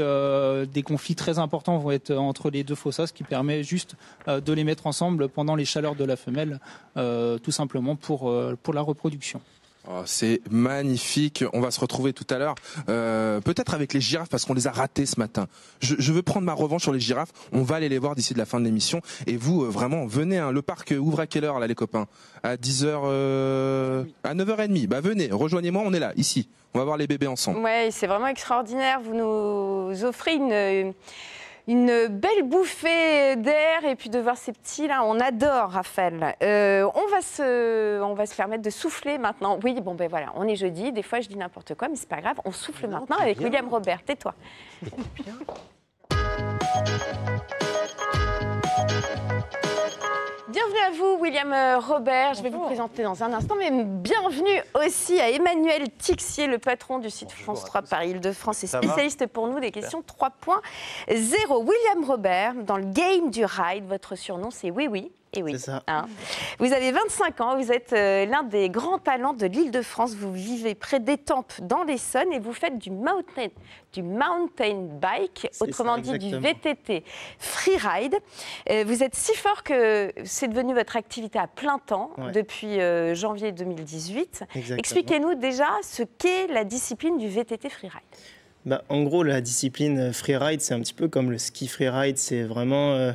des conflits très importants vont être entre les deux fossas, ce qui permet juste de les mettre ensemble pendant les chaleurs de la femelle, tout simplement pour la reproduction. Oh, c'est magnifique. On va se retrouver tout à l'heure, peut-être avec les girafes parce qu'on les a ratés ce matin. Je veux prendre ma revanche sur les girafes. On va aller les voir d'ici de la fin de l'émission. Et vous, vraiment, venez. Hein. Le parc ouvre à quelle heure là, les copains? À 10h, à 9h30. Bah venez, rejoignez-moi. On est là, ici. On va voir les bébés ensemble. Ouais, c'est vraiment extraordinaire. Vous nous offrez une belle bouffée d'air et puis de voir ces petits là, on adore Raphaël. On va se permettre de souffler maintenant. Oui, bon ben voilà, on est jeudi, des fois je dis n'importe quoi, mais c'est pas grave, on souffle maintenant avec William Robert. Tais-toi. Bienvenue à vous, William Robert. Je vais vous présenter dans un instant, mais bienvenue aussi à Emmanuel Tixier, le patron du site France 3 Paris-Île-de-France et spécialiste pour nous des questions 3.0. William Robert, dans le game du ride, votre surnom c'est Oui Oui. Et oui, c'est ça. Hein. Vous avez 25 ans, vous êtes l'un des grands talents de l'Île-de-France. Vous vivez près d'Étampes dans l'Essonne et vous faites du mountain bike, autrement dit du VTT freeride. Vous êtes si fort que c'est devenu votre activité à plein temps depuis janvier 2018. Expliquez-nous déjà ce qu'est la discipline du VTT freeride. Bah, en gros, la discipline freeride, c'est un petit peu comme le ski freeride. C'est vraiment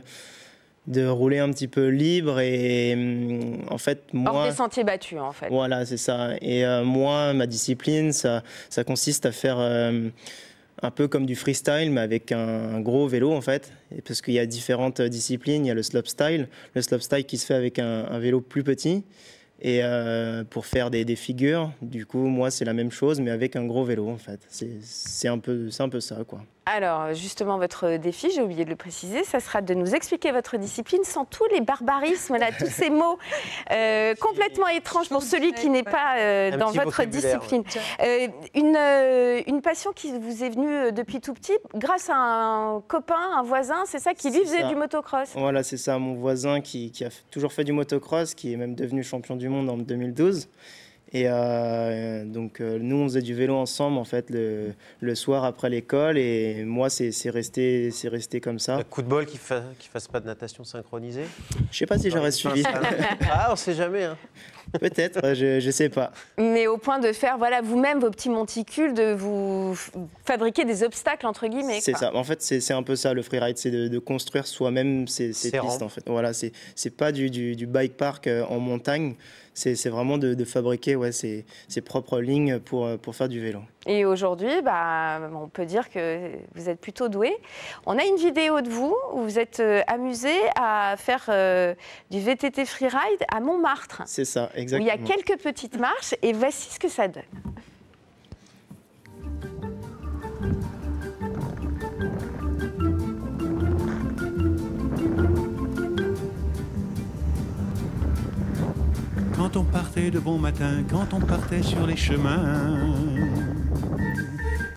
de rouler un petit peu libre et en fait moi... Hors des sentiers battus en fait. Voilà, c'est ça. Et moi, ma discipline, ça consiste à faire un peu comme du freestyle mais avec un gros vélo en fait. Et parce qu'il y a différentes disciplines, il y a le slopestyle qui se fait avec un vélo plus petit et pour faire des figures. Du coup, moi, c'est la même chose mais avec un gros vélo en fait. C'est un peu ça quoi. Alors, justement, votre défi, j'ai oublié de le préciser, ça sera de nous expliquer votre discipline sans tous les barbarismes, là, tous ces mots complètement étranges pour celui qui n'est pas dans votre discipline. Une passion qui vous est venue depuis tout petit, grâce à un copain, un voisin, c'est ça, qui lui faisait du motocross? Voilà, c'est ça, mon voisin qui a toujours fait du motocross, qui est même devenu champion du monde en 2012. Et donc nous on faisait du vélo ensemble en fait le soir après l'école et moi c'est resté comme ça. Un coup de bol qu'il fasse pas de natation synchronisée. Je sais pas si j'aurais suivi. Ah on sait jamais. Hein. Peut-être, je sais pas. Mais au point de faire voilà vous-même vos petits monticules, de vous fabriquer des obstacles entre guillemets. C'est ça. En fait c'est un peu ça le freeride, c'est de construire soi-même ses pistes en fait. Voilà, c'est pas du bike park en montagne. C'est vraiment de fabriquer ses propres lignes pour faire du vélo. Et aujourd'hui, on peut dire que vous êtes plutôt doué. On a une vidéo de vous où vous êtes amusé à faire du VTT freeride à Montmartre. C'est ça, exactement. Où il y a quelques petites marches et voici ce que ça donne. Quand on partait de bon matin, quand on partait sur les chemins,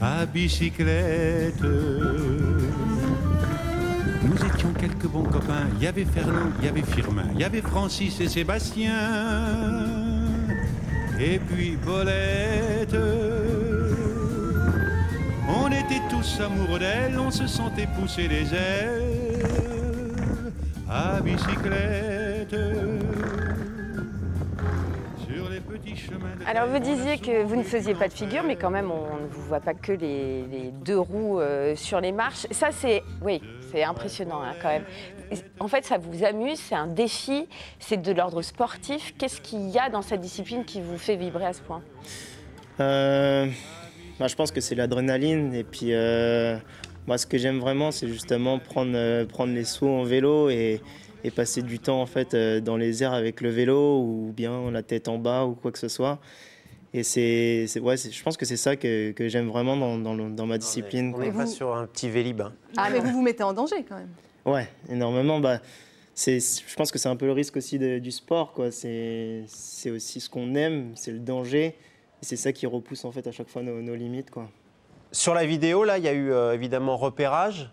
à bicyclette, nous étions quelques bons copains. Il y avait Fernand, il y avait Firmin, il y avait Francis et Sébastien, et puis Paulette. On était tous amoureux d'elle, on se sentait pousser les ailes, à bicyclette. Alors vous disiez que vous ne faisiez pas de figure, mais quand même on ne vous voit pas que les deux roues sur les marches. Ça c'est impressionnant hein, quand même. En fait ça vous amuse, c'est un défi, c'est de l'ordre sportif. Qu'est-ce qu'il y a dans cette discipline qui vous fait vibrer à ce point? Je pense que c'est l'adrénaline et puis moi ce que j'aime vraiment c'est justement prendre les sauts en vélo et passer du temps en fait dans les airs avec le vélo ou bien la tête en bas ou quoi que ce soit. Et je pense que c'est ça que j'aime vraiment dans ma discipline. On n'est pas sur un petit vélib. Hein. Ah mais vous vous mettez en danger quand même. Ouais, énormément. Je pense que c'est un peu le risque aussi du sport, quoi. C'est aussi ce qu'on aime, c'est le danger. Et c'est ça qui repousse en fait à chaque fois nos limites, quoi. Sur la vidéo, là, il y a eu évidemment repérage.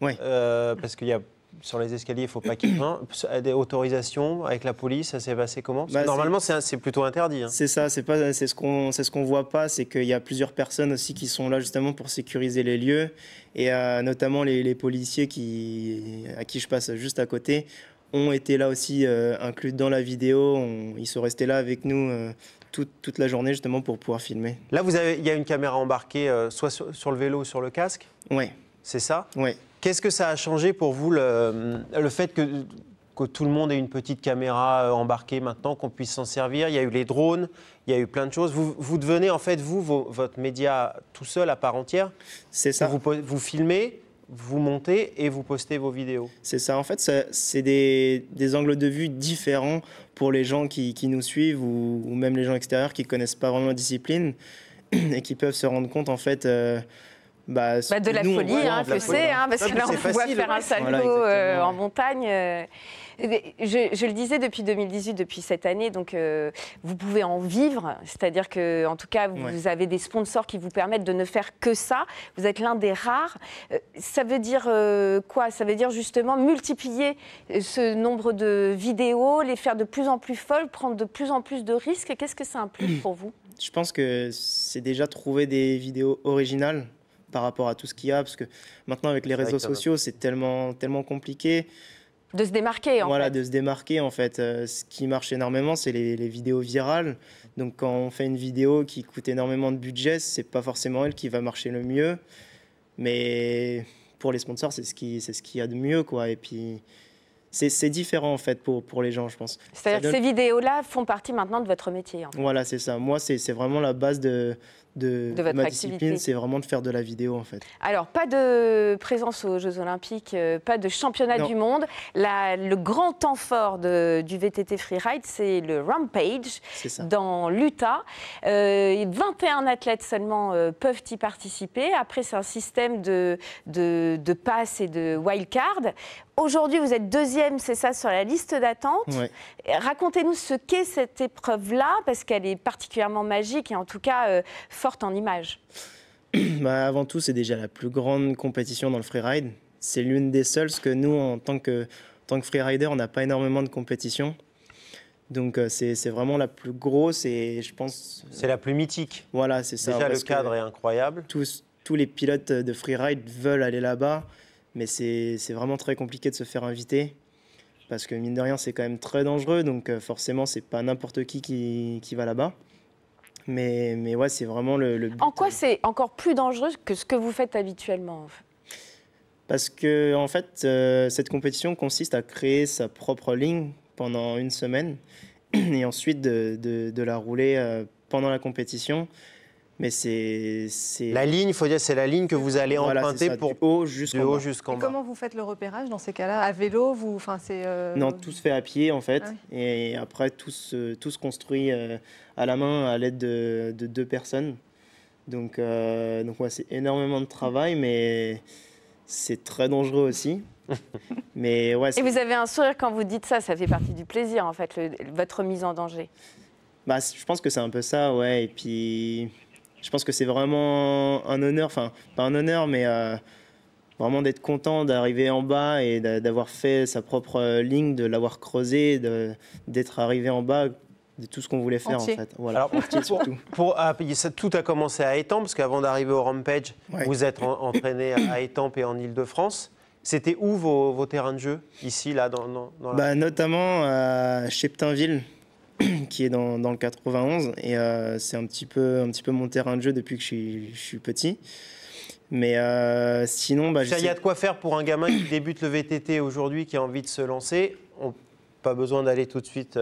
Ouais. Parce qu'il y a sur les escaliers, il ne faut pas qu'il grimpe. Des autorisations avec la police, ça s'est passé comment? Parce que normalement, c'est plutôt interdit. Hein. C'est ça, c'est ce qu'on voit pas, c'est qu'il y a plusieurs personnes aussi qui sont là justement pour sécuriser les lieux, et notamment les policiers à qui je passe juste à côté ont été là aussi inclus dans la vidéo. Ils sont restés là avec nous toute la journée justement pour pouvoir filmer. Là, il y a une caméra embarquée, soit sur le vélo ou sur le casque? Oui. C'est ça? Oui. Qu'est-ce que ça a changé pour vous, le fait que tout le monde ait une petite caméra embarquée maintenant, qu'on puisse s'en servir? Il y a eu les drones, il y a eu plein de choses. Vous devenez en fait, votre média tout seul, à part entière? C'est ça. Vous filmez, vous montez et vous postez vos vidéos? C'est ça. En fait, c'est des angles de vue différents pour les gens qui nous suivent ou même les gens extérieurs qui ne connaissent pas vraiment la discipline et qui peuvent se rendre compte en fait... de la folie, parce que là on voit faire un salto en montagne. Je le disais depuis 2018, depuis cette année, donc vous pouvez en vivre, c'est-à-dire que en tout cas vous avez des sponsors qui vous permettent de ne faire que ça. Vous êtes l'un des rares. Ça veut dire quoi? Ça veut dire justement multiplier ce nombre de vidéos, les faire de plus en plus folles, prendre de plus en plus de risques. Qu'est-ce que ça implique pour vous? Je pense que c'est déjà trouver des vidéos originales par rapport à tout ce qu'il y a, parce que maintenant avec les réseaux sociaux, c'est tellement compliqué. De se démarquer, Voilà, de se démarquer, en fait. Ce qui marche énormément, c'est les vidéos virales. Donc, quand on fait une vidéo qui coûte énormément de budget, c'est pas forcément elle qui va marcher le mieux. Mais pour les sponsors, c'est ce qu'il y a de mieux, quoi. Et puis, c'est différent, en fait, pour les gens, je pense. C'est-à-dire que ces vidéos-là font partie maintenant de votre métier. En fait. Voilà, c'est ça. Moi, c'est vraiment la base de ma discipline, c'est vraiment de faire de la vidéo en fait. Alors, pas de présence aux Jeux Olympiques, pas de championnat du monde. Le grand temps fort du VTT Freeride, c'est le Rampage dans l'Utah. 21 athlètes seulement peuvent y participer. Après, c'est un système de passes et de wildcard. Aujourd'hui, vous êtes deuxième, c'est ça, sur la liste d'attente. Ouais. Racontez-nous ce qu'est cette épreuve-là, parce qu'elle est particulièrement magique et en tout cas forte en images. Avant tout, c'est déjà la plus grande compétition dans le freeride. C'est l'une des seules, parce que nous, en tant que freerider, on n'a pas énormément de compétitions. Donc c'est vraiment la plus grosse et je pense... C'est la plus mythique. Voilà, c'est ça. Déjà, le cadre est incroyable. Tous les pilotes de freeride veulent aller là-bas, mais c'est vraiment très compliqué de se faire inviter. Parce que mine de rien, c'est quand même très dangereux, donc forcément, c'est pas n'importe qui va là-bas. Mais ouais, c'est vraiment le but. En quoi c'est encore plus dangereux que ce que vous faites habituellement? Parce que en fait, cette compétition consiste à créer sa propre ligne pendant une semaine et ensuite de la rouler pendant la compétition. Mais c'est... La ligne, il faut dire, c'est la ligne que vous allez emprunter ça, pour du haut jusqu'en bas. Comment vous faites le repérage dans ces cas-là? À vélo, Non, tout se fait à pied en fait. Et après, tout se construit à la main à l'aide de 2 personnes. Donc ouais, c'est énormément de travail, mais c'est très dangereux aussi. Mais ouais, et vous avez un sourire quand vous dites ça, ça fait partie du plaisir en fait, votre mise en danger. Je pense que c'est un peu ça, ouais. Et puis... Je pense que c'est vraiment un honneur, enfin, pas un honneur, mais vraiment d'être content d'arriver en bas et d'avoir fait sa propre ligne, de l'avoir creusée, d'être arrivé en bas, de tout ce qu'on voulait faire entier. En fait. Voilà, surtout. Tout a commencé à Étampes, parce qu'avant d'arriver au Rampage, vous êtes entraîné à Étampes et en Île-de-France. C'était où vos terrains de jeu, ici, là, dans la... Notamment à Cheptainville, qui est dans le 91, et c'est un petit peu mon terrain de jeu depuis que je suis petit. Mais sinon... Il y a de quoi faire pour un gamin qui débute le VTT aujourd'hui, qui a envie de se lancer. Pas besoin d'aller tout de suite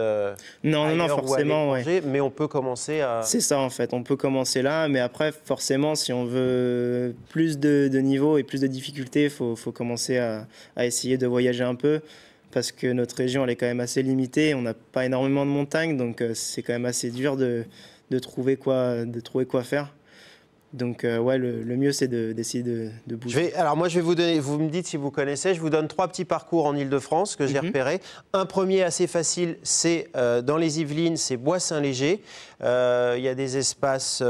non, forcément, mais on peut commencer à... C'est ça, en fait. On peut commencer là, mais après, forcément, si on veut plus de niveau et plus de difficultés, il faut commencer à essayer de voyager un peu. Parce que notre région, elle est quand même assez limitée. On n'a pas énormément de montagnes, donc c'est quand même assez dur de trouver quoi faire. Donc ouais, le mieux, c'est d'essayer de bouger. Alors moi, je vais vous donner, vous me dites si vous connaissez, je vous donne 3 petits parcours en Île-de-France que j'ai repérés. Un premier assez facile, c'est dans les Yvelines, c'est Bois-Saint-Léger. Il y a des espaces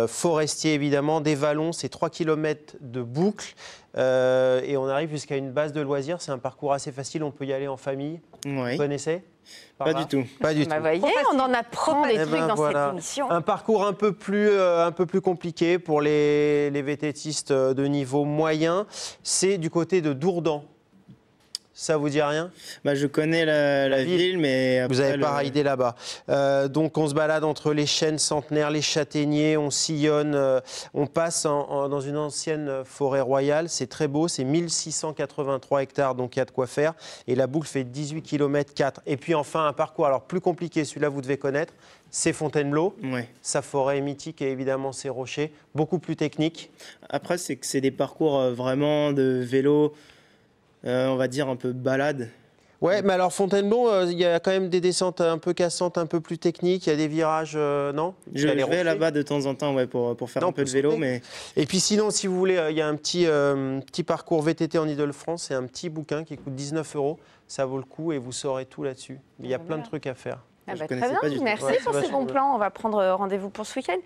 forestiers, évidemment, des vallons, c'est 3 km de boucle. et on arrive jusqu'à une base de loisirs. C'est un parcours assez facile, on peut y aller en famille. Oui. Vous connaissez? Pas du tout. Pas du Bah, tout. voyez, on en apprend des Eh trucs ben, dans voilà. cette émission. Un parcours un peu plus compliqué pour les VTTistes de niveau moyen. C'est du côté de Dourdan. Ça vous dit rien? Bah, je connais la ville, mais après, vous n'avez pas raidé là-bas. Donc on se balade entre les chênes centenaires, les châtaigniers, on sillonne, on passe dans une ancienne forêt royale. C'est très beau, c'est 1683 hectares, donc il y a de quoi faire. Et la boucle fait 18 km 4. Et puis enfin un parcours alors plus compliqué, celui-là vous devez connaître, c'est Fontainebleau. Ouais. Sa forêt est mythique et évidemment ses rochers, beaucoup plus technique. Après, c'est que c'est des parcours vraiment de vélo. On va dire un peu balade. Ouais, mais alors Fontainebleau, il y a quand même des descentes un peu cassantes, un peu plus techniques. Il y a des virages, non? Je vais là-bas de temps en temps, ouais, pour faire un peu de vélo, mais. Et puis sinon, si vous voulez, il y a un petit parcours VTT en Île-de-France. C'est un petit bouquin qui coûte 19 €. Ça vaut le coup et vous saurez tout là-dessus. Il y a plein de trucs à faire. Ah bah, Je très bien, pas du tout. merci Ouais, pour c'est ces bons vachement plans. On va prendre rendez-vous pour ce week-end.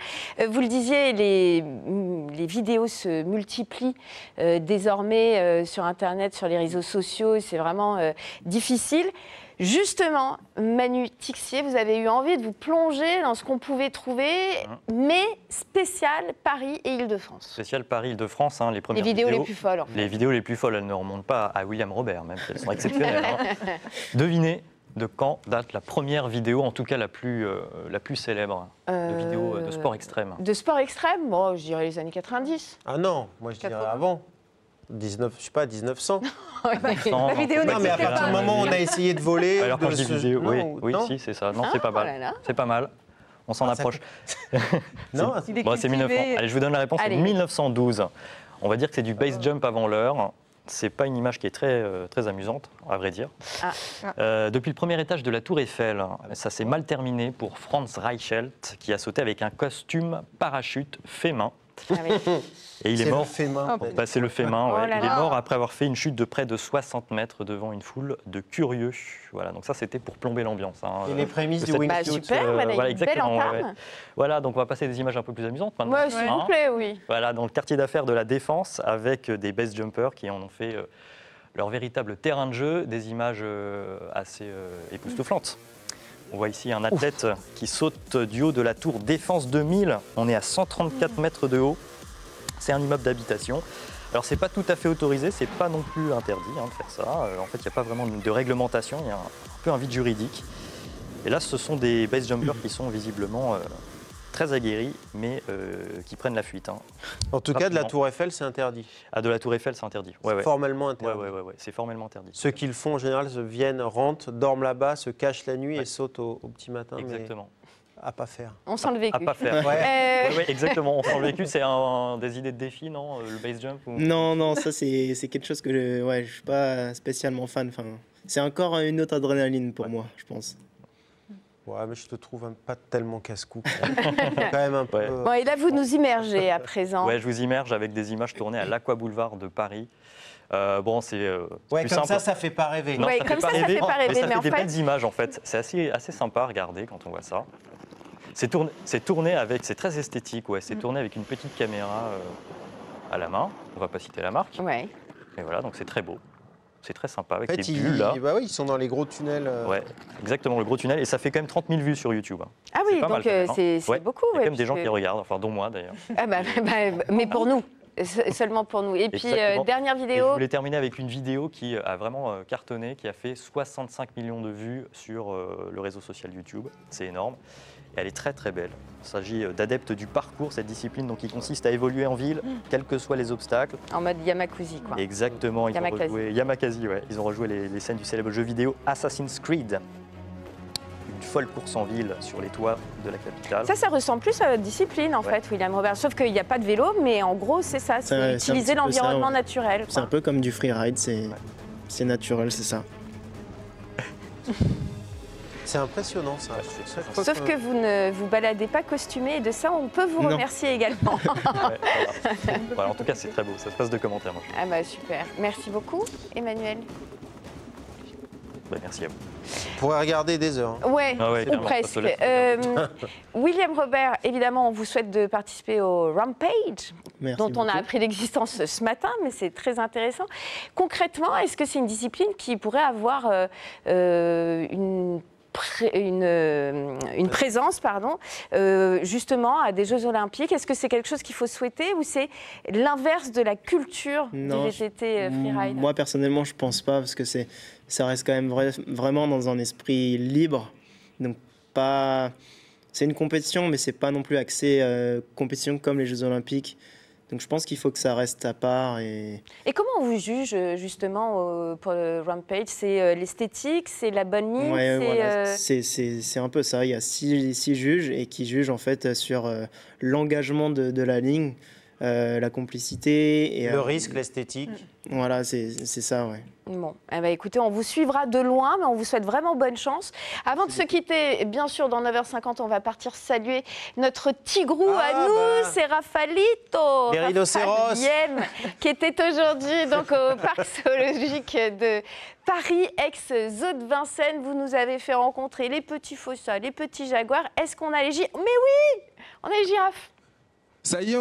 Vous le disiez, les vidéos se multiplient désormais sur Internet, sur les réseaux sociaux. C'est vraiment difficile. Justement, Manu Tixier, vous avez eu envie de vous plonger dans ce qu'on pouvait trouver, mais spécial Paris et Île-de-France. Spécial Paris, Île-de-France, hein, les premières vidéos les plus folles. En fait. Les vidéos les plus folles, elles ne remontent pas à William Robert, même si elles sont exceptionnelles. Hein. Devinez de quand date la première vidéo, en tout cas la plus célèbre, de vidéo de sport extrême. De sport extrême, bon, je dirais les années 90. Ah non, moi je dirais avant. 1900. La vidéo non, mais à partir du moment où on a essayé de voler. Alors quand je dis vidéo, non, oui, non si, c'est ça. Non, c'est pas mal. Là. C'est pas mal. On s'en approche. Non, c'est 1900. Allez, je vous donne la réponse. C'est 1912. On va dire que c'est du base jump avant l'heure. C'est pas une image qui est très amusante, à vrai dire. Depuis le premier étage de la Tour Eiffel, ça s'est mal terminé pour Franz Reichelt, qui a sauté avec un costume parachute fait main. Et il est mort. C'est le fait main. Oh Ouais. là Il est là. mort après avoir fait une chute de près de 60 mètres devant une foule de curieux. Voilà, donc ça c'était pour plomber l'ambiance. Hein, Et les prémices du cette- wingsuit. Bah, super, voilà, une belle exactement. entame. Voilà, donc on va passer des images un peu plus amusantes maintenant. Ouais, s'il vous plaît, oui. Voilà, dans le quartier d'affaires de la Défense, avec des base jumpers qui en ont fait leur véritable terrain de jeu, des images assez époustouflantes. On voit ici un athlète qui saute du haut de la tour Défense 2000. On est à 134 mètres de haut. C'est un immeuble d'habitation. Alors, c'est pas tout à fait autorisé, c'est pas non plus interdit de faire ça. En fait, il n'y a pas vraiment de réglementation, il y a un peu un vide juridique. Et là, ce sont des base jumpers qui sont visiblement très aguerris, mais qui prennent la fuite. Hein. En tout cas, de la Tour Eiffel, c'est interdit. Ah, de la Tour Eiffel, c'est interdit. Ouais. Formellement interdit. Ouais, c'est formellement interdit. Ceux qui le font, en général, viennent, rentrent, dorment là-bas, se cachent la nuit et sautent au petit matin. Exactement. Mais à pas faire. On sent le vécu. À pas faire. Ouais. Exactement. On sent le vécu, c'est des idées de défi, non? Le base jump ou... Non, ça c'est quelque chose que je suis pas spécialement fan. Enfin, c'est encore une autre adrénaline pour moi, je pense. Ouais, mais je te trouve pas tellement casse-cou. Quand même un peu. Bon, et là, vous nous immergez à présent. Ouais, je vous immerge avec des images tournées à l'Aqua Boulevard de Paris. Bon, c'est ouais, plus comme simple. ça fait pas rêver. Non, Ouais, ça comme fait ça pas rêver, fait pas rêver, ça mais fait en des fait- belles images en fait. C'est assez sympa à regarder quand on voit ça. C'est tourné avec, c'est très esthétique, ouais. C'est tourné avec une petite caméra à la main. On va pas citer la marque. Ouais. Et voilà, donc c'est très beau. C'est très sympa avec En fait, des bulles là. bah oui, ils sont dans les gros tunnels. Ouais, exactement, le gros tunnel. Et ça fait quand même 30 000 vues sur YouTube. Hein. Ah oui, C'est pas mal, donc quand même, hein. c'est Ouais. beaucoup. Il y a ouais, quand même des gens puisque- qui regardent, enfin dont moi d'ailleurs. Ah mais pour nous. Seulement pour nous. Et puis, Exactement. dernière Et je vidéo. voulais terminer avec une vidéo qui a vraiment cartonné, qui a fait 65 millions de vues sur le réseau social YouTube. C'est énorme. Et elle est très très belle. Il s'agit d'adeptes du parcours, cette discipline donc, qui consiste à évoluer en ville, quels que soient les obstacles. En mode Yamakouzi, quoi. Exactement, Yamakasi. Yamakasi, ouais. Ils ont rejoué les scènes du célèbre jeu vidéo Assassin's Creed. Une folle course en ville sur les toits de la capitale. Ça ressemble plus à votre discipline, en fait, William Robert. Sauf qu'il n'y a pas de vélo, mais en gros, c'est ça. C'est un C'est petit utiliser peu ça, l'environnement ouais. naturel. C'est un peu comme du freeride, c'est naturel, c'est ça. C'est impressionnant ça. Sauf que vous ne vous baladez pas costumé, et de ça, on peut vous Non. remercier également. Ouais, voilà, en tout cas, c'est très beau. Ça se passe de commentaires, moi. je trouve. Ah bah super. Merci beaucoup, Emmanuel. Merci à vous. On pourrait regarder des heures. Ouais, Ah ouais, ou clairement, presque. ça se William Robert, évidemment, on vous souhaite de participer au Rampage, Merci dont on a beaucoup. appris l'existence ce matin, mais c'est très intéressant. Concrètement, est-ce que c'est une discipline qui pourrait avoir une présence, justement, à des Jeux Olympiques? Est-ce que c'est quelque chose qu'il faut souhaiter ou c'est l'inverse de la culture du VTT freeride? Moi, personnellement, je pense pas, parce que ça reste quand même vraiment dans un esprit libre. Donc, c'est une compétition, mais c'est pas non plus axé compétition comme les Jeux Olympiques. Donc je pense qu'il faut que ça reste à part. Et comment on vous juge justement pour le Rampage? C'est l'esthétique, c'est la bonne ligne? C'est un peu ça. Il y a six juges et qui jugent en fait sur l'engagement de la ligne, la complicité. Et, le risque, l'esthétique. Voilà, c'est ça, ouais. Bon, écoutez, on vous suivra de loin, mais on vous souhaite vraiment bonne chance. Avant de se quitter, bien sûr, dans 9h50, on va partir saluer notre tigrou à nous, c'est Rafalito. Les rhinocéros. Raphaël, qui était aujourd'hui donc au parc zoologique de Paris, ex-zoo de Vincennes. Vous nous avez fait rencontrer les petits fossas, les petits jaguars. Est-ce qu'on a les girafes? Mais oui, on a les girafes. Ça y est,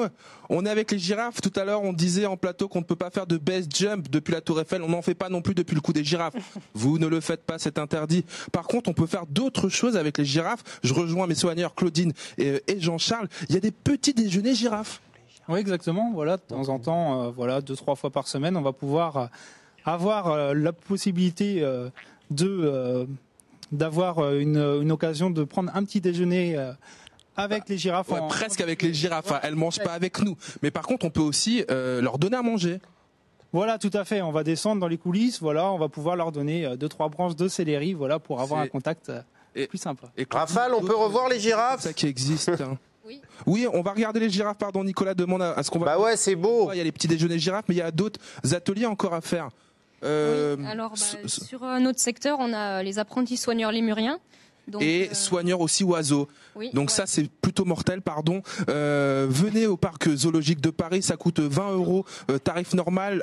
on est avec les girafes. Tout à l'heure, on disait en plateau qu'on ne peut pas faire de base jump depuis la Tour Eiffel. On n'en fait pas non plus depuis le coup des girafes. Vous ne le faites pas, c'est interdit. Par contre, on peut faire d'autres choses avec les girafes. Je rejoins mes soigneurs Claudine et Jean-Charles. Il y a des petits déjeuners girafes. Oui, exactement. Voilà, de temps en temps, 2-3 fois par semaine, on va pouvoir avoir la possibilité d'avoir une occasion de prendre un petit déjeuner avec les girafes. Presque avec les girafes. Elles ne mangent pas avec nous. Mais par contre, on peut aussi leur donner à manger. Voilà, tout à fait. On va descendre dans les coulisses. Voilà, on va pouvoir leur donner 2-3 branches de céleri, voilà, pour avoir un contact plus simple. Rafale, on peut revoir les girafes? C'est ça qui existe. Oui, on va regarder les girafes. Pardon, Nicolas demande à ce qu'on va. Bah ouais, c'est beau. Il y a les petits déjeuners girafes, mais il y a d'autres ateliers encore à faire. Alors, sur notre secteur, on a les apprentis soigneurs lémuriens. Donc, soigneurs aussi oiseaux. Oui, donc ça c'est plutôt mortel, pardon. Venez au parc zoologique de Paris, ça coûte 20 €, tarif normal,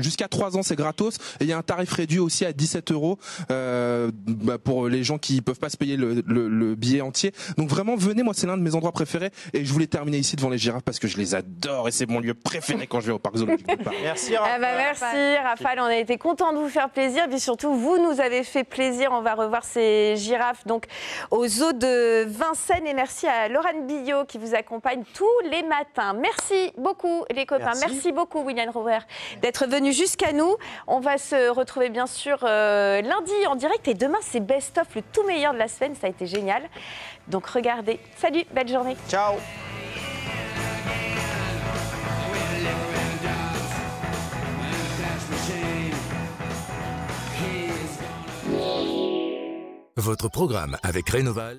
jusqu'à 3 ans c'est gratos, et il y a un tarif réduit aussi à 17 € pour les gens qui peuvent pas se payer le billet entier. Donc vraiment venez, moi c'est l'un de mes endroits préférés, et je voulais terminer ici devant les girafes parce que je les adore et c'est mon lieu préféré quand je vais au parc zoologique de Paris. Merci Raphaël. Merci Raphaël, on a été content de vous faire plaisir, et puis surtout vous nous avez fait plaisir. On va revoir ces girafes donc au zoo de Vincennes, et merci à Laurent Billot qui vous accompagne tous les matins. Merci beaucoup les copains, merci beaucoup William Robert d'être venu jusqu'à nous. On va se retrouver bien sûr lundi en direct, et demain c'est Best of, le tout meilleur de la semaine, ça a été génial. Donc regardez, salut, belle journée. Ciao. Votre programme avec Rénoval.